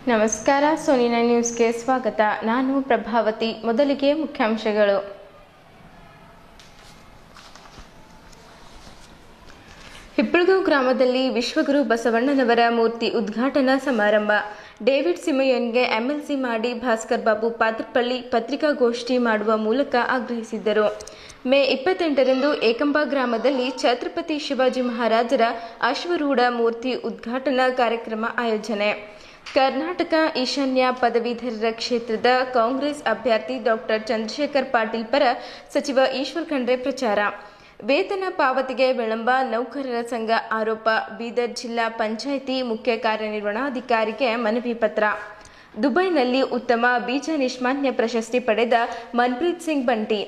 ನಮಸ್ಕಾರ, ಸೋನಿನಾ ನ್ಯೂಸ್ಗೆ ಸ್ವಾಗತ. ನಾನು ಪ್ರಭಾವತಿ. ಮೊದಲಿಗೆ ಮುಖ್ಯಾಂಶಗಳು. ಹಿಪ್ಪಳಗಾಂವ್ ಗ್ರಾಮದಲ್ಲಿ ವಿಶ್ವಗುರು ಬಸವಣ್ಣನವರ ಮೂರ್ತಿ ಉದ್ಘಾಟನಾ ಸಮಾರಂಭ. ಡೇವಿಡ್ ಸಿಮಯೋನ್ಗೆ ಎಂಎಲ್ಸಿ ಮಾಡಿ ಭಾಸ್ಕರ್ ಬಾಬು ಪಾತ್ರಪಳ್ಳಿ ಪತ್ರಿಕಾಗೋಷ್ಠಿ ಮಾಡುವ ಮೂಲಕ ಆಗ್ರಹಿಸಿದ್ದರು. ಮೇ 28ರಂದು ಏಕಂಬ ಗ್ರಾಮದಲ್ಲಿ ಛತ್ರಪತಿ ಶಿವಾಜಿ ಮಹಾರಾಜರ ಅಶ್ವರೂಢ ಮೂರ್ತಿ ಉದ್ಘಾಟನಾ ಕಾರ್ಯಕ್ರಮ ಆಯೋಜನೆ. ಕರ್ನಾಟಕ ಈಶಾನ್ಯ ಪದವೀಧರರ ಕ್ಷೇತ್ರದ ಕಾಂಗ್ರೆಸ್ ಅಭ್ಯರ್ಥಿ ಡಾಕ್ಟರ್ ಚಂದ್ರಶೇಖರ್ ಪಾಟೀಲ್ ಪರ ಸಚಿವ ಈಶ್ವರ್ ಖಂಡ್ರೆ ಪ್ರಚಾರ. ವೇತನ ಪಾವತಿಗೆ ವಿಳಂಬ, ನೌಕರರ ಸಂಘ ಆರೋಪ. ಬೀದರ್ ಜಿಲ್ಲಾ ಪಂಚಾಯಿತಿ ಮುಖ್ಯ ಕಾರ್ಯನಿರ್ವಹಣಾಧಿಕಾರಿಗೆ ಮನವಿ ಪತ್ರ. ದುಬೈನಲ್ಲಿ ಉತ್ತಮ ಬೀಜ ನಿಷ್ಮಾನ್ಯ ಪ್ರಶಸ್ತಿ ಪಡೆದ ಮನ್ಪ್ರೀತ್ ಸಿಂಗ್ ಬಂಟಿ.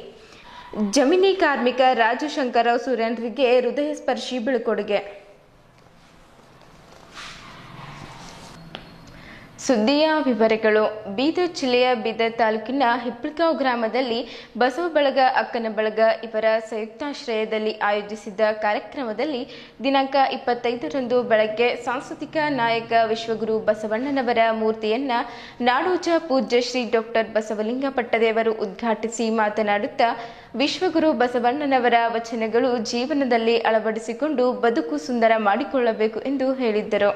ಜಮಿನಿ ಕಾರ್ಮಿಕ ರಾಜು ಶಂಕರರಾವ್ ಸುರೇನ್ರಿಗೆ ಹೃದಯ ಸ್ಪರ್ಶಿ ಬೀಳ್ಕೊಡುಗೆ. ಸುದ್ದಿಯ ವಿವರಗಳು. ಬೀದರ್ ಜಿಲ್ಲೆಯ ಬೀದರ್ ತಾಲೂಕಿನ ಹಿಪ್ಪಳಗಾಂವ್ ಗ್ರಾಮದಲ್ಲಿ ಬಸವ ಬಳಗ, ಅಕ್ಕನ ಬಳಗ ಇವರ ಸಂಯುಕ್ತಾಶ್ರಯದಲ್ಲಿ ಆಯೋಜಿಸಿದ್ದ ಕಾರ್ಯಕ್ರಮದಲ್ಲಿ ದಿನಾಂಕ 25ರಂದು ಬೆಳಗ್ಗೆ ಸಾಂಸ್ಕೃತಿಕ ನಾಯಕ ವಿಶ್ವಗುರು ಬಸವಣ್ಣನವರ ಮೂರ್ತಿಯನ್ನ ನಾಡೋಜ ಪೂಜ್ಯ ಶ್ರೀ ಡಾಕ್ಟರ್ ಬಸವಲಿಂಗ ಪಟ್ಟದೇವರು ಉದ್ಘಾಟಿಸಿ ಮಾತನಾಡುತ್ತಾ, ವಿಶ್ವಗುರು ಬಸವಣ್ಣನವರ ವಚನಗಳು ಜೀವನದಲ್ಲಿ ಅಳವಡಿಸಿಕೊಂಡು ಬದುಕು ಸುಂದರ ಮಾಡಿಕೊಳ್ಳಬೇಕು ಎಂದು ಹೇಳಿದ್ದರು.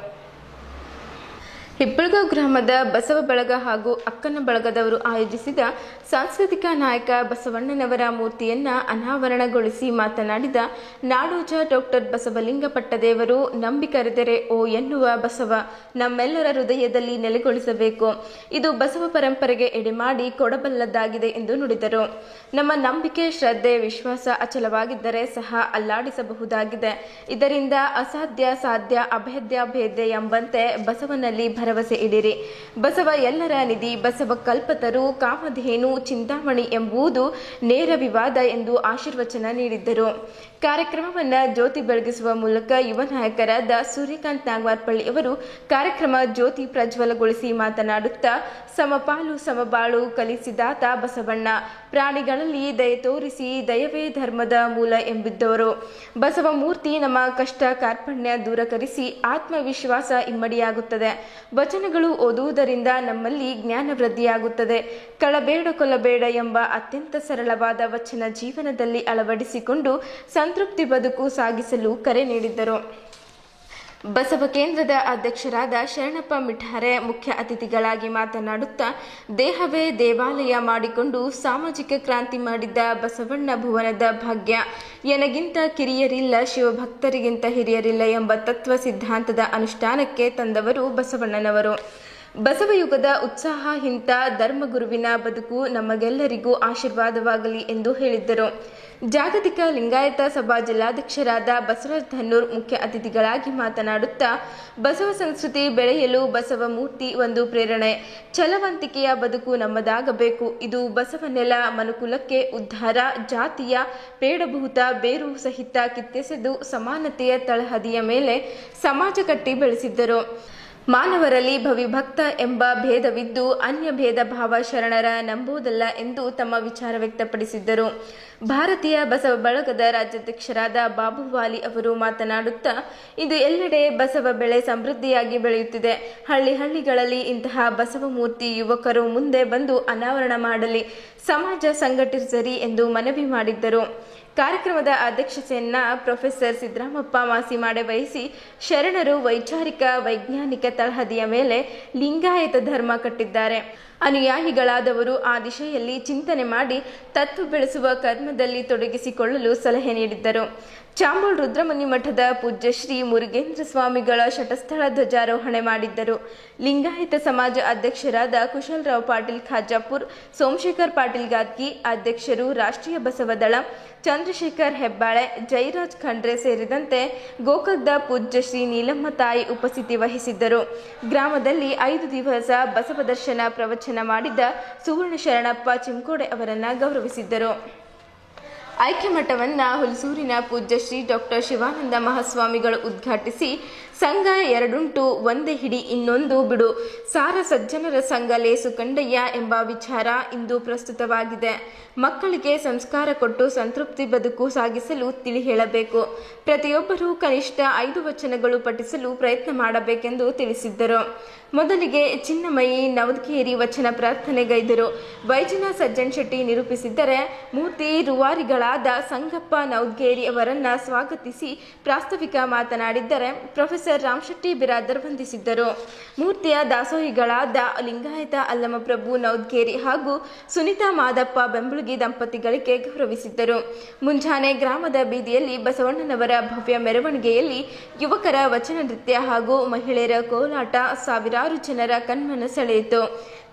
ಹಿಪ್ಪಳಗಾಂವ್ ಗ್ರಾಮದ ಬಸವ ಬಳಗ ಹಾಗೂ ಅಕ್ಕನ ಬಳಗದವರು ಆಯೋಜಿಸಿದ ಸಾಂಸ್ಕೃತಿಕ ನಾಯಕ ಬಸವಣ್ಣನವರ ಮೂರ್ತಿಯನ್ನ ಅನಾವರಣಗೊಳಿಸಿ ಮಾತನಾಡಿದ ನಾಡೋಜ ಡಾಕ್ಟರ್ ಬಸವಲಿಂಗ ಪಟ್ಟದೇವರು, ನಂಬಿಕರೆದರೆ ಓ ಎನ್ನುವ ಬಸವ ನಮ್ಮೆಲ್ಲರ ಹೃದಯದಲ್ಲಿ ನೆಲೆಗೊಳಿಸಬೇಕು. ಇದು ಬಸವ ಪರಂಪರೆಗೆ ಎಡೆಮಾಡಿ ಕೊಡಬಲ್ಲದಾಗಿದೆ ಎಂದು ನುಡಿದರು. ನಮ್ಮ ನಂಬಿಕೆ, ಶ್ರದ್ಧೆ, ವಿಶ್ವಾಸ ಅಚಲವಾಗಿದ್ದರೆ ಸಹ ಅಲ್ಲಾಡಿಸಬಹುದಾಗಿದೆ. ಇದರಿಂದ ಅಸಾಧ್ಯ ಸಾಧ್ಯ, ಅಭೇದ್ಯ ಭೇದ್ಯ ಎಂಬಂತೆ ಬಸವನಲ್ಲಿ ಭರವಸೆ ಇಡಿರಿ. ಬಸವ ಎಲ್ಲರ ನಿಧಿ, ಬಸವ ಕಲ್ಪತರು, ಕಾಮಧೇನು, ಚಿಂತಾಮಣಿ ಎಂಬುದು ನೇರ ವಿವಾದ ಎಂದು ಆಶೀರ್ವಚನ ನೀಡಿದ್ದರು. ಕಾರ್ಯಕ್ರಮವನ್ನು ಜ್ಯೋತಿ ಬೆಳಗಿಸುವ ಮೂಲಕ ಯುವ ನಾಯಕರಾದ ಸೂರ್ಯಕಾಂತ್ ನಾಗವಾರಪಳ್ಳಿ ಅವರು ಕಾರ್ಯಕ್ರಮ ಜ್ಯೋತಿ ಪ್ರಜ್ವಲಗೊಳಿಸಿ ಮಾತನಾಡುತ್ತಾ, ಸಮಪಾಲು ಸಮಬಾಳು ಕಲಿಸಿದಾತ ಬಸವಣ್ಣ, ಪ್ರಾಣಿಗಳಲ್ಲಿ ದಯೆ ತೋರಿಸಿ ದಯವೇ ಧರ್ಮದ ಮೂಲ ಎಂಬಿದ್ದವರು. ಬಸವ ಮೂರ್ತಿ ನಮ್ಮ ಕಷ್ಟ ಕಾರ್ಪಣ್ಯ ದೂರಕರಿಸಿ ಆತ್ಮವಿಶ್ವಾಸ ಇಮ್ಮಡಿಯಾಗುತ್ತದೆ. ವಚನಗಳು ಓದುವುದರಿಂದ ನಮ್ಮಲ್ಲಿ ಜ್ಞಾನ ವೃದ್ಧಿಯಾಗುತ್ತದೆ. ಕಳಬೇಡ ಕೊಲ್ಲಬೇಡ ಎಂಬ ಅತ್ಯಂತ ಸರಳವಾದ ವಚನ ಜೀವನದಲ್ಲಿ ಅಳವಡಿಸಿಕೊಂಡು ಸಂತೃಪ್ತಿ ಬದುಕು ಸಾಗಿಸಲು ಕರೆ ನೀಡಿದ್ದರು. ಬಸವ ಕೇಂದ್ರದ ಅಧ್ಯಕ್ಷರಾದ ಶರಣಪ್ಪ ಮಿಠಾರೆ ಮುಖ್ಯ ಅತಿಥಿಗಳಾಗಿ ಮಾತನಾಡುತ್ತಾ, ದೇಹವೇ ದೇವಾಲಯ ಮಾಡಿಕೊಂಡು ಸಾಮಾಜಿಕ ಕ್ರಾಂತಿ ಮಾಡಿದ್ದ ಬಸವಣ್ಣ ಭುವನದ ಭಾಗ್ಯ, ಎನಗಿಂತ ಕಿರಿಯರಿಲ್ಲ, ಶಿವಭಕ್ತರಿಗಿಂತ ಹಿರಿಯರಿಲ್ಲ ಎಂಬ ತತ್ವ ಸಿದ್ಧಾಂತದ ಅನುಷ್ಠಾನಕ್ಕೆ ತಂದವರು ಬಸವಣ್ಣನವರು. ಬಸವಯುಗದ ಉತ್ಸಾಹ ಇಂಥ ಧರ್ಮಗುರುವಿನ ಬದುಕು ನಮಗೆಲ್ಲರಿಗೂ ಆಶೀರ್ವಾದವಾಗಲಿ ಎಂದು ಹೇಳಿದ್ದರು. ಜಾಗತಿಕ ಲಿಂಗಾಯತ ಸಭಾ ಜಿಲ್ಲಾಧ್ಯಕ್ಷರಾದ ಬಸವರಾಜ ಧನ್ನೂರ್ ಮುಖ್ಯ ಅತಿಥಿಗಳಾಗಿ ಮಾತನಾಡುತ್ತಾ, ಬಸವ ಸಂಸ್ಕೃತಿ ಬೆಳೆಯಲು ಬಸವ ಮೂರ್ತಿ ಒಂದು ಪ್ರೇರಣೆ. ಛಲವಂತಿಕೆಯ ಬದುಕು ನಮ್ಮದಾಗಬೇಕು. ಇದು ಬಸವ ನೆಲ, ಮನುಕುಲಕ್ಕೆ ಉದ್ಧಾರ, ಜಾತಿಯ ಪೇಡಭೂತ ಬೇರು ಸಹಿತ ಕಿತ್ತೆಸೆದು ಸಮಾನತೆಯ ತಳಹದಿಯ ಮೇಲೆ ಸಮಾಜ ಕಟ್ಟಿ ಬೆಳೆಸಿದ್ದರು. ಮಾನವರಲ್ಲಿ ಭವಿಭಕ್ತ ಎಂಬ ಭೇದವಿದ್ದು ಅನ್ಯ ಭೇದ ಭಾವ ಶರಣರ ನಂಬುವುದಲ್ಲ ಎಂದು ತಮ್ಮ ವಿಚಾರ ವ್ಯಕ್ತಪಡಿಸಿದ್ದರು. ಭಾರತೀಯ ಬಸವ ಬಳಗದ ರಾಜ್ಯಾಧ್ಯಕ್ಷರಾದ ಬಾಬುವಾಲಿ ಅವರು ಮಾತನಾಡುತ್ತಾ, ಇದು ಎಲ್ಲೆಡೆ ಬಸವ ಬೆಳೆ ಸಮೃದ್ಧಿಯಾಗಿ ಬೆಳೆಯುತ್ತಿದೆ. ಹಳ್ಳಿಗಳಲ್ಲಿ ಇಂತಹ ಬಸವ ಮೂರ್ತಿ ಯುವಕರು ಮುಂದೆ ಬಂದು ಅನಾವರಣ ಮಾಡಲಿ, ಸಮಾಜ ಸಂಘಟಿಸರಿ ಎಂದು ಮನವಿ ಮಾಡಿದ್ದರು. ಕಾರ್ಯಕ್ರಮದ ಅಧ್ಯಕ್ಷತೆಯನ್ನ ಪ್ರೊಫೆಸರ್ ಸಿದ್ದರಾಮಪ್ಪ ಮಾಸಿಮಾಡೆ ವಹಿಸಿ, ಶರಣರು ವೈಚಾರಿಕ ವೈಜ್ಞಾನಿಕ ತಳಹದಿಯ ಮೇಲೆ ಲಿಂಗಾಯತ ಧರ್ಮ ಕಟ್ಟಿದ್ದಾರೆ. ಅನುಯಾಯಿಗಳಾದವರು ಆ ದಿಶೆಯಲ್ಲಿ ಚಿಂತನೆ ಮಾಡಿ ತತ್ವ ಬೆಳೆಸುವ ಕರ್ಮದಲ್ಲಿ ತೊಡಗಿಸಿಕೊಳ್ಳಲು ಸಲಹೆ ನೀಡಿದ್ದರು. ಚಾಮೂಲ್ ರುದ್ರಮುನಿ ಮಠದ ಪೂಜ್ಯ ಶ್ರೀ ಮುರುಗೇಂದ್ರ ಸ್ವಾಮಿಗಳ ಶಟಸ್ಥಳ ಧ್ವಜಾರೋಹಣೆ ಮಾಡಿದ್ದರು. ಲಿಂಗಾಯತ ಸಮಾಜ ಅಧ್ಯಕ್ಷರಾದ ಕುಶಲರಾವ್ ಪಾಟೀಲ್ ಖಾಜಾಪುರ್, ಸೋಮಶೇಖರ್ ಪಾಟೀಲ್ ಗಾದ್ಗಿ, ಅಧ್ಯಕ್ಷರು ರಾಷ್ಟ್ರೀಯ ಬಸವ ದಳ ಚಂದ್ರಶೇಖರ್ ಹೆಬ್ಬಾಳೆ, ಜಯರಾಜ್ ಖಂಡ್ರೆ ಸೇರಿದಂತೆ ಗೋಕಾಕ್ದ ಪೂಜ್ಯ ಶ್ರೀ ನೀಲಮ್ಮ ತಾಯಿ ಉಪಸ್ಥಿತಿ ವಹಿಸಿದ್ದರು. ಗ್ರಾಮದಲ್ಲಿ 5 ದಿವಸ ಬಸವ ದರ್ಶನ ಪ್ರವಚನ ಮಾಡಿದ ಸುವರ್ಣ ಶರಣಪ್ಪ ಚಿಮ್ಕೋಡೆ ಅವರನ್ನ ಗೌರವಿಸಿದ್ದರು. ಐಕ್ಯಮಠವನ್ನು ಹುಲಸೂರಿನ ಪೂಜ್ಯ ಶ್ರೀ ಡಾಕ್ಟರ್ ಶಿವಾನಂದ ಮಹಾಸ್ವಾಮಿಗಳು ಉದ್ಘಾಟಿಸಿ ಸಂಘ ಎರಡುಂಟು ಒಂದೇ ಹಿಡಿ ಇನ್ನೊಂದು ಬಿಡು, ಸಾರ ಸಜ್ಜನರ ಸಂಘ ಲೇಸು ಕಂಡಯ್ಯ ಎಂಬ ವಿಚಾರ ಇಂದು ಪ್ರಸ್ತುತವಾಗಿದೆ. ಮಕ್ಕಳಿಗೆ ಸಂಸ್ಕಾರ ಕೊಟ್ಟು ಸಂತೃಪ್ತಿ ಬದುಕು ಸಾಗಿಸಲು ತಿಳಿ ಹೇಳಬೇಕು. ಪ್ರತಿಯೊಬ್ಬರೂ ಕನಿಷ್ಠ 5 ವಚನಗಳು ಪಠಿಸಲು ಪ್ರಯತ್ನ ಮಾಡಬೇಕೆಂದು ತಿಳಿಸಿದ್ದರು. ಮೊದಲಿಗೆ ಚಿನ್ನಮಯಿ ನವದ್ಗೇರಿ ವಚನ ಪ್ರಾರ್ಥನೆಗೈದರು. ವೈಜನ ಸಜ್ಜನ್ ಶೆಟ್ಟಿ ನಿರೂಪಿಸಿದ್ದರೆ, ಮೂರ್ತಿ ರೂವಾರಿಗಳಾದ ಸಂಗಪ್ಪ ನವದ್ಗೇರಿ ಅವರನ್ನ ಸ್ವಾಗತಿಸಿ ಪ್ರಾಸ್ತಾವಿಕ ಮಾತನಾಡಿದ್ದರೆ, ಪ್ರೊಫೆಸರ್ ರಾಮಶೆಟ್ಟಿ ಬಿರಾದರ್ ವಂದಿಸಿದ್ದರು. ಮೂರ್ತಿಯ ದಾಸೋಹಿಗಳಾದ ಲಿಂಗಾಯತ ಅಲ್ಲಮಪ್ರಭು ನವದ್ಗೇರಿ ಹಾಗೂ ಸುನೀತಾ ಮಾದಪ್ಪ ಬೆಂಬುಳಗಿ ದಂಪತಿಗಳಿಗೆ ಗೌರವಿಸಿದ್ದರು. ಮುಂಜಾನೆ ಗ್ರಾಮದ ಬೀದಿಯಲ್ಲಿ ಬಸವಣ್ಣನವರ ಭವ್ಯ ಮೆರವಣಿಗೆಯಲ್ಲಿ ಯುವಕರ ವಚನ ನೃತ್ಯ ಹಾಗೂ ಮಹಿಳೆಯರ ಕೋಲಾಟ ಸಾವಿರಾರು ಜನರ ಕಣ್ಮನ ಸೆಳೆಯಿತು.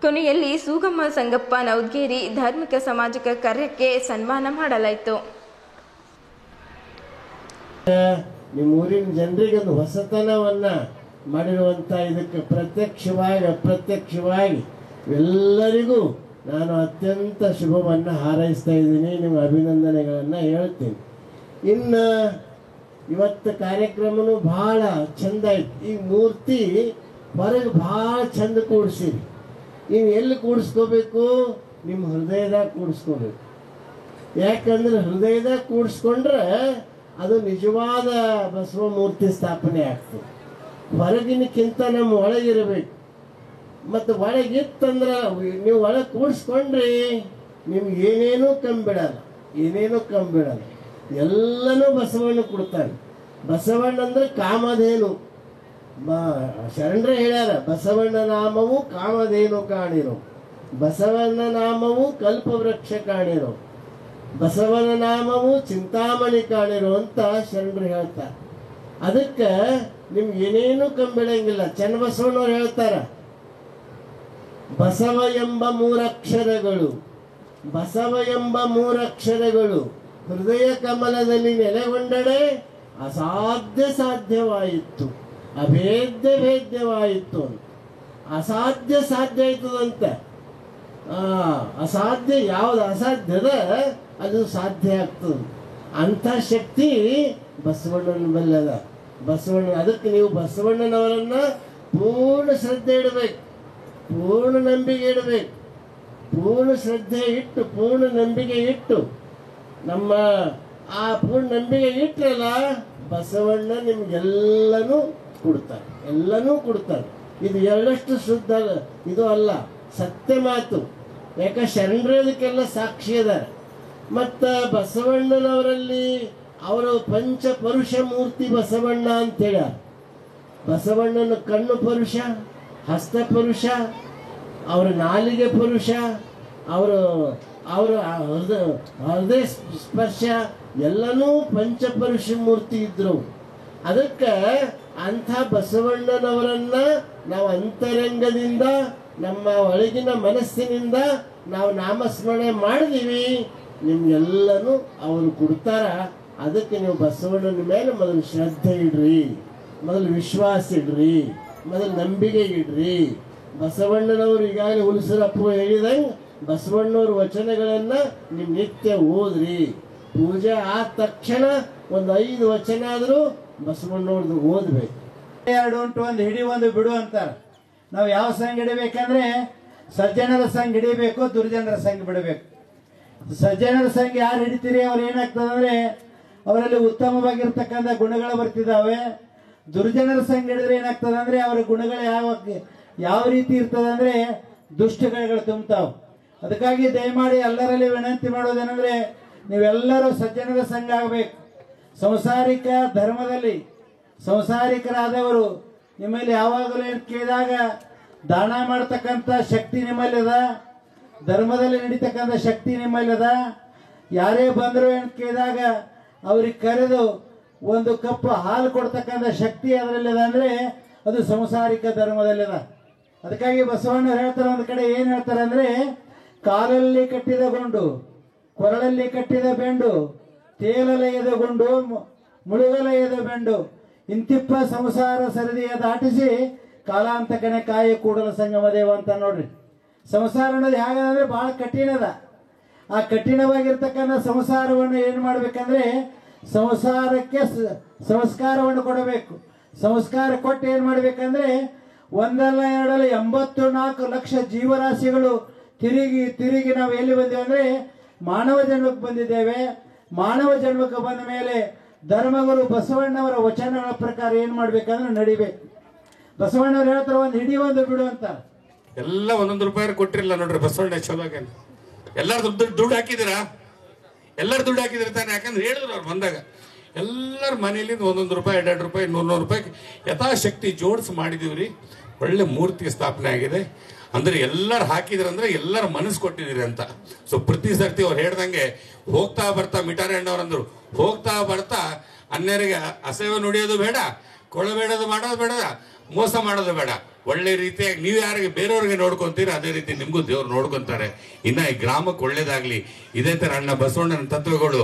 ಕೊನೆಯಲ್ಲಿ ಸೂಗಮ್ಮ ಸಂಗಪ್ಪ ನವದ್ಗೇರಿ ಧಾರ್ಮಿಕ ಸಾಮಾಜಿಕ ಕಾರ್ಯಕ್ಕೆ ಸನ್ಮಾನ ಮಾಡಲಾಯಿತು. ನಿಮ್ಮ ಊರಿನ ಜನರಿಗೆ ಒಂದು ಹೊಸತನವನ್ನ ಮಾಡಿರುವಂತ ಇದಕ್ಕೆ ಪ್ರತ್ಯಕ್ಷವಾಗಿ ಅಪ್ರತ್ಯಕ್ಷವಾಗಿ ಎಲ್ಲರಿಗೂ ನಾನು ಅತ್ಯಂತ ಶುಭವನ್ನ ಹಾರೈಸ್ತಾ ಇದ್ದೀನಿ. ನಿಮ್ಮ ಅಭಿನಂದನೆಗಳನ್ನ ಹೇಳ್ತೀನಿ. ಇನ್ನು ಇವತ್ತು ಕಾರ್ಯಕ್ರಮನು ಬಹಳ ಚಂದ ಐತಿ. ಈ ಮೂರ್ತಿ ಹೊರಗೆ ಭಾಳ ಚಂದ ಕೂಡಿಸಿರಿ. ನೀವು ಎಲ್ಲಿ ಕೂಡಿಸ್ಕೋಬೇಕು? ನಿಮ್ಮ ಹೃದಯದಾಗ ಕೂಡಿಸ್ಕೋಬೇಕು. ಯಾಕಂದ್ರೆ ಹೃದಯದಾಗ ಕೂಡಿಸ್ಕೊಂಡ್ರೆ ಅದು ನಿಜವಾದ ಬಸವ ಮೂರ್ತಿ ಸ್ಥಾಪನೆ ಆಗ್ತದೆ. ಹೊರಗಿನಕ್ಕಿಂತ ನಮ್ಮ ಒಳಗಿರಬೇಕು. ಮತ್ತು ಒಳಗಿತ್ತಂದ್ರೆ ನೀವು ಒಳಗೆ ಕೂಡಿಸ್ಕೊಂಡ್ರಿ ನಿಮ್ಗೆ ಏನೇನೂ ಕಮ್ಮಿ ಬಿಡಲ್ಲ, ಏನೇನೂ ಕಮ್ಮಿ ಬಿಡಲ್ಲ. ಎಲ್ಲನೂ ಬಸವಣ್ಣ ಕೊಡ್ತಾನೆ. ಬಸವಣ್ಣ ಅಂದ್ರೆ ಕಾಮಧೇನು. ಶರಣರೇ ಹೇಳ್ಯಾರ, ಬಸವಣ್ಣ ನಾಮವು ಕಾಮಧೇನು ಕಾಣಿರೋ, ಬಸವಣ್ಣ ನಾಮವು ಕಲ್ಪವೃಕ್ಷ ಕಾಣಿರೋ, ಬಸವನ ನಾಮವು ಚಿಂತಾಮಣಿ ಕಾಣಿರೋ ಅಂತ ಶರಣರು ಹೇಳ್ತಾರೆ. ಅದಕ್ಕೆ ನಿಮ್ಗೆ ಏನೇನು ಕಂಬಿಡಂಗಿಲ್ಲ. ಚನ್ನಬಸವಣ್ಣವ್ರು ಹೇಳ್ತಾರ, ಬಸವ ಎಂಬ 3 ಅಕ್ಷರಗಳು, ಬಸವ ಎಂಬ 3 ಅಕ್ಷರಗಳು ಹೃದಯ ಕಮಲದಲ್ಲಿ ನೆಲೆಗೊಂಡಡೆ ಅಸಾಧ್ಯ ಸಾಧ್ಯವಾಯಿತು, ಅಭೇದ್ಯ ಭೇದ್ಯವಾಯಿತು. ಅಸಾಧ್ಯ ಸಾಧ್ಯ ಆಯ್ತದಂತೆ. ಅಸಾಧ್ಯ ಯಾವ್ದು ಅಸಾಧ್ಯದ ಅದು ಸಾಧ್ಯ ಆಗ್ತದೆ. ಅಂಥ ಶಕ್ತಿ ಬಸವಣ್ಣನ ಬಲ್ಲದ. ಬಸವಣ್ಣ, ಅದಕ್ಕೆ ನೀವು ಬಸವಣ್ಣನವರನ್ನ ಪೂರ್ಣ ಶ್ರದ್ಧೆ ಇಡಬೇಕು, ಪೂರ್ಣ ನಂಬಿಕೆ ಇಡಬೇಕು. ಪೂರ್ಣ ಶ್ರದ್ಧೆ ಇಟ್ಟು, ಪೂರ್ಣ ನಂಬಿಕೆ ಇಟ್ಟು, ನಮ್ಮ ಆ ಪೂರ್ಣ ನಂಬಿಕೆ ಇಟ್ಟರಲ್ಲ ಬಸವಣ್ಣ ನಿಮ್ಗೆಲ್ಲನೂ ಕೊಡ್ತಾರೆ, ಎಲ್ಲನೂ ಕೊಡ್ತಾರೆ. ಇದು ಎಳ್ಳಷ್ಟು ಶುದ್ಧ ಇದು ಅಲ್ಲ, ಸತ್ಯ ಮಾತು. ಯಾಕೆ ಶರಣರದಕ್ಕೆಲ್ಲ ಸಾಕ್ಷಿ ಅದಾರೆ. ಮತ್ತು ಬಸವಣ್ಣನವರಲ್ಲಿ ಅವರು ಪಂಚಪರುಷ ಮೂರ್ತಿ ಬಸವಣ್ಣ ಅಂತೇಳ. ಬಸವಣ್ಣನ ಕಣ್ಣು ಪರುಷ, ಹಸ್ತ ಪರುಷ, ಅವರ ನಾಲಿಗೆ ಪರುಷ, ಅವರ ಹೃದಯ ಸ್ಪರ್ಶ ಎಲ್ಲನೂ ಪಂಚಪರುಷ ಮೂರ್ತಿ ಇದ್ರು. ಅದಕ್ಕೆ ಅಂಥ ಬಸವಣ್ಣನವರನ್ನ ನಾವು ಅಂತರಂಗದಿಂದ ನಮ್ಮ ಒಳಗಿನ ಮನಸ್ಸಿನಿಂದ ನಾವು ನಾಮಸ್ಮರಣೆ ಮಾಡಿದೀವಿ, ನಿಮ್ಗೆಲ್ಲನೂ ಅವರು ಕೊಡ್ತಾರ. ಅದಕ್ಕೆ ನೀವು ಬಸವಣ್ಣನ ಮೇಲೆ ಮೊದಲು ಶ್ರದ್ಧೆ ಇಡ್ರಿ, ಮೊದಲು ವಿಶ್ವಾಸ ಇಡ್ರಿ, ಮೊದಲು ನಂಬಿಕೆ ಇಡ್ರಿ. ಬಸವಣ್ಣನವರು ಈಗಾಗಲೇ ಹುಲಸರಪ್ಪ ಹೇಳಿದಂಗೆ ಬಸವಣ್ಣವ್ರ ವಚನಗಳನ್ನ ನೀವು ನಿತ್ಯ ಓದ್ರಿ. ಪೂಜೆ ಆದ ತಕ್ಷಣ ಒಂದು 5 ವಚನ ಆದರೂ ಬಸವಣ್ಣವ್ರದ್ದು ಓದ್ಬೇಕು. 2 ಉಂಟು, ಒಂದು ಹಿಡಿ ಒಂದು ಬಿಡು ಅಂತಾರೆ. ನಾವು ಯಾವ ಸಂಘ ಹಿಡಿಬೇಕಂದ್ರೆ ಸಜ್ಜನರ ಸಂಘ ಹಿಡಿಬೇಕು, ದುರ್ಜನರ ಸಂಘ ಬಿಡಬೇಕು. ಸಜ್ಜನರ ಸಂಘ ಯಾರು ಹಿಡಿತೀರಿ ಅವ್ರು ಏನಾಗ್ತದೆ ಅಂದ್ರೆ ಅವರಲ್ಲಿ ಉತ್ತಮವಾಗಿರ್ತಕ್ಕಂಥ ಗುಣಗಳು ಬರ್ತಿದ್ದಾವೆ. ದುರ್ಜನರ ಸಂಘ ಹಿಡಿದ್ರೆ ಏನಾಗ್ತದೆ ಅಂದ್ರೆ ಅವರ ಗುಣಗಳು ಯಾವ ರೀತಿ ಇರ್ತದೆ ಅಂದ್ರೆ ದುಷ್ಟಗಳು ತುಂಬ್ತಾವ್. ಅದಕ್ಕಾಗಿ ದಯಮಾಡಿ ಎಲ್ಲರಲ್ಲಿ ವಿನಂತಿ ಮಾಡೋದೇನೆಂದ್ರೆ ನೀವೆಲ್ಲರೂ ಸಜ್ಜನರ ಸಂಘ ಆಗಬೇಕು. ಸಂಸಾರಿಕ ಧರ್ಮದಲ್ಲಿ ಸಂಸಾರಿಕರಾದವರು ನಿಮ್ಮಲ್ಲಿ ಯಾವಾಗಲೂ ಕೇಳಿದಾಗ ದಾನ ಮಾಡತಕ್ಕಂಥ ಶಕ್ತಿ ನಿಮ್ಮಲ್ಲಿ ಅದ, ಧರ್ಮದಲ್ಲಿ ನಡೀತಕ್ಕಂಥ ಶಕ್ತಿ ನಿಮ್ಮಲ್ಲಿ ಅದ. ಯಾರೇ ಬಂದರು ಏನು ಕೇಳಿದಾಗ ಅವ್ರಿಗೆ ಕರೆದು ಒಂದು ಕಪ್ ಹಾಲು ಕೊಡ್ತಕ್ಕಂಥ ಶಕ್ತಿ ಅದರಲ್ಲಿ ಅದ ಅಂದ್ರೆ ಅದು ಸಂಸಾರಿಕ ಧರ್ಮದಲ್ಲಿದ. ಅದಕ್ಕಾಗಿ ಬಸವಣ್ಣ ಹೇಳ್ತಾರೆ, ಒಂದು ಕಡೆ ಏನ್ ಹೇಳ್ತಾರೆ ಅಂದ್ರೆ, ಕಾಲಲ್ಲಿ ಕಟ್ಟಿದ ಗುಂಡು, ಕೊರಳಲ್ಲಿ ಕಟ್ಟಿದ ಬೆಂಡು, ತೇಲಲಯದ ಗುಂಡು, ಮುಳುಗಲಯದ ಬೆಂಡು, ಇಂತಿಪ್ಪ ಸಂಸಾರ ಸರದಿಯ ದಾಟಿಸಿ ಕಾಲಾಂತಕನೆ ಕಾಯಿ ಕೂಡಲ ಸಂಗಮ ದೇವ ಅಂತ ನೋಡ್ರಿ. ಸಂಸಾರ ಅನ್ನೋದು ಹೇಗಂದ್ರೆ ಬಹಳ ಕಠಿಣದ. ಆ ಕಠಿಣವಾಗಿರ್ತಕ್ಕಂಥ ಸಂಸಾರವನ್ನು ಏನ್ ಮಾಡ್ಬೇಕಂದ್ರೆ ಸಂಸಾರಕ್ಕೆ ಸಂಸ್ಕಾರವನ್ನು ಕೊಡಬೇಕು. ಸಂಸ್ಕಾರ ಕೊಟ್ಟು ಏನ್ ಮಾಡ್ಬೇಕಂದ್ರೆ ಒಂದಲ್ಲ ಎರಡಲ್ಲ 84 ಲಕ್ಷ ಜೀವರಾಶಿಗಳು ತಿರುಗಿ ತಿರುಗಿ ನಾವು ಎಲ್ಲಿ ಬಂದೇವೆ ಅಂದ್ರೆ ಮಾನವ ಜನ್ಮಕ್ಕೆ ಬಂದಿದ್ದೇವೆ. ಮಾನವ ಜನ್ಮಕ್ಕೆ ಬಂದ ಮೇಲೆ ಧರ್ಮಗುರು ಬಸವಣ್ಣವರ ವಚನಗಳ ಪ್ರಕಾರ ಏನ್ ಮಾಡ್ಬೇಕಂದ್ರೆ ನಡಿಬೇಕು. ಬಸವಣ್ಣವ್ರು ಹೇಳ್ತಾರೆ ಒಂದು ಹಿಡಿ ಒಂದು ಬಿಡು ಅಂತ. ಎಲ್ಲ 1 ರೂಪಾಯಿ ಕೊಟ್ಟಿರಲ್ಲ ನೋಡ್ರಿ ಬಸವಣ್ಣ ಚಲೋಗೆ. ಎಲ್ಲರೂ ದುಡ್ಡು ಹಾಕಿದಿರಾ? ಎಲ್ಲರೂ ದುಡ್ಡು ಹಾಕಿದಿರ ತಾನೆ? ಯಾಕಂದ್ರೆ ಹೇಳಿದ್ರು ಅವ್ರು ಬಂದಾಗ ಎಲ್ಲರ ಮನೆಯಲ್ಲಿ 1 ರೂಪಾಯಿ 2 ರೂಪಾಯಿ 100 ರೂಪಾಯಿ ಯಥಾಶಕ್ತಿ ಜೋಡಿಸಿ ಮಾಡಿದೀವ್ರಿ. ಒಳ್ಳೆ ಮೂರ್ತಿ ಸ್ಥಾಪನೆ ಆಗಿದೆ ಅಂದ್ರೆ ಎಲ್ಲರೂ ಹಾಕಿದ್ರಂದ್ರೆ ಎಲ್ಲರ ಮನಸ್ಸು ಕೊಟ್ಟಿದ್ದೀರಿ ಅಂತ. ಸೊ ಪ್ರತಿ ಸರ್ತಿ ಅವ್ರು ಹೇಳ್ದಂಗೆ ಹೋಗ್ತಾ ಬರ್ತಾ ಮಿಟಾರಿ ಅಣ್ಣವ್ರಂದ್ರು ಹೋಗ್ತಾ ಬರ್ತಾ ಅನ್ಯರಿಗೆ ಅಸಹ್ಯ ನುಡಿಯೋದು ಬೇಡ, ಕೊಳಬೇಡೋದು ಮಾಡೋದು ಬೇಡ, ಮೋಸ ಮಾಡೋದು ಬೇಡ. ಒಳ್ಳೆ ರೀತಿಯಾಗಿ ನೀವು ಯಾರಿಗೆ ಬೇರೆಯವ್ರಿಗೆ ನೋಡ್ಕೊಂತೀರಿ ಅದೇ ರೀತಿ ನಿಮಗೂ ದೇವ್ರು ನೋಡ್ಕೊಂತಾರೆ. ಇನ್ನ ಈ ಗ್ರಾಮಕ್ಕೆ ಒಳ್ಳೇದಾಗ್ಲಿ. ಇದೇ ತರ ಅಣ್ಣ ಬಸವಣ್ಣನ ತತ್ವಗಳು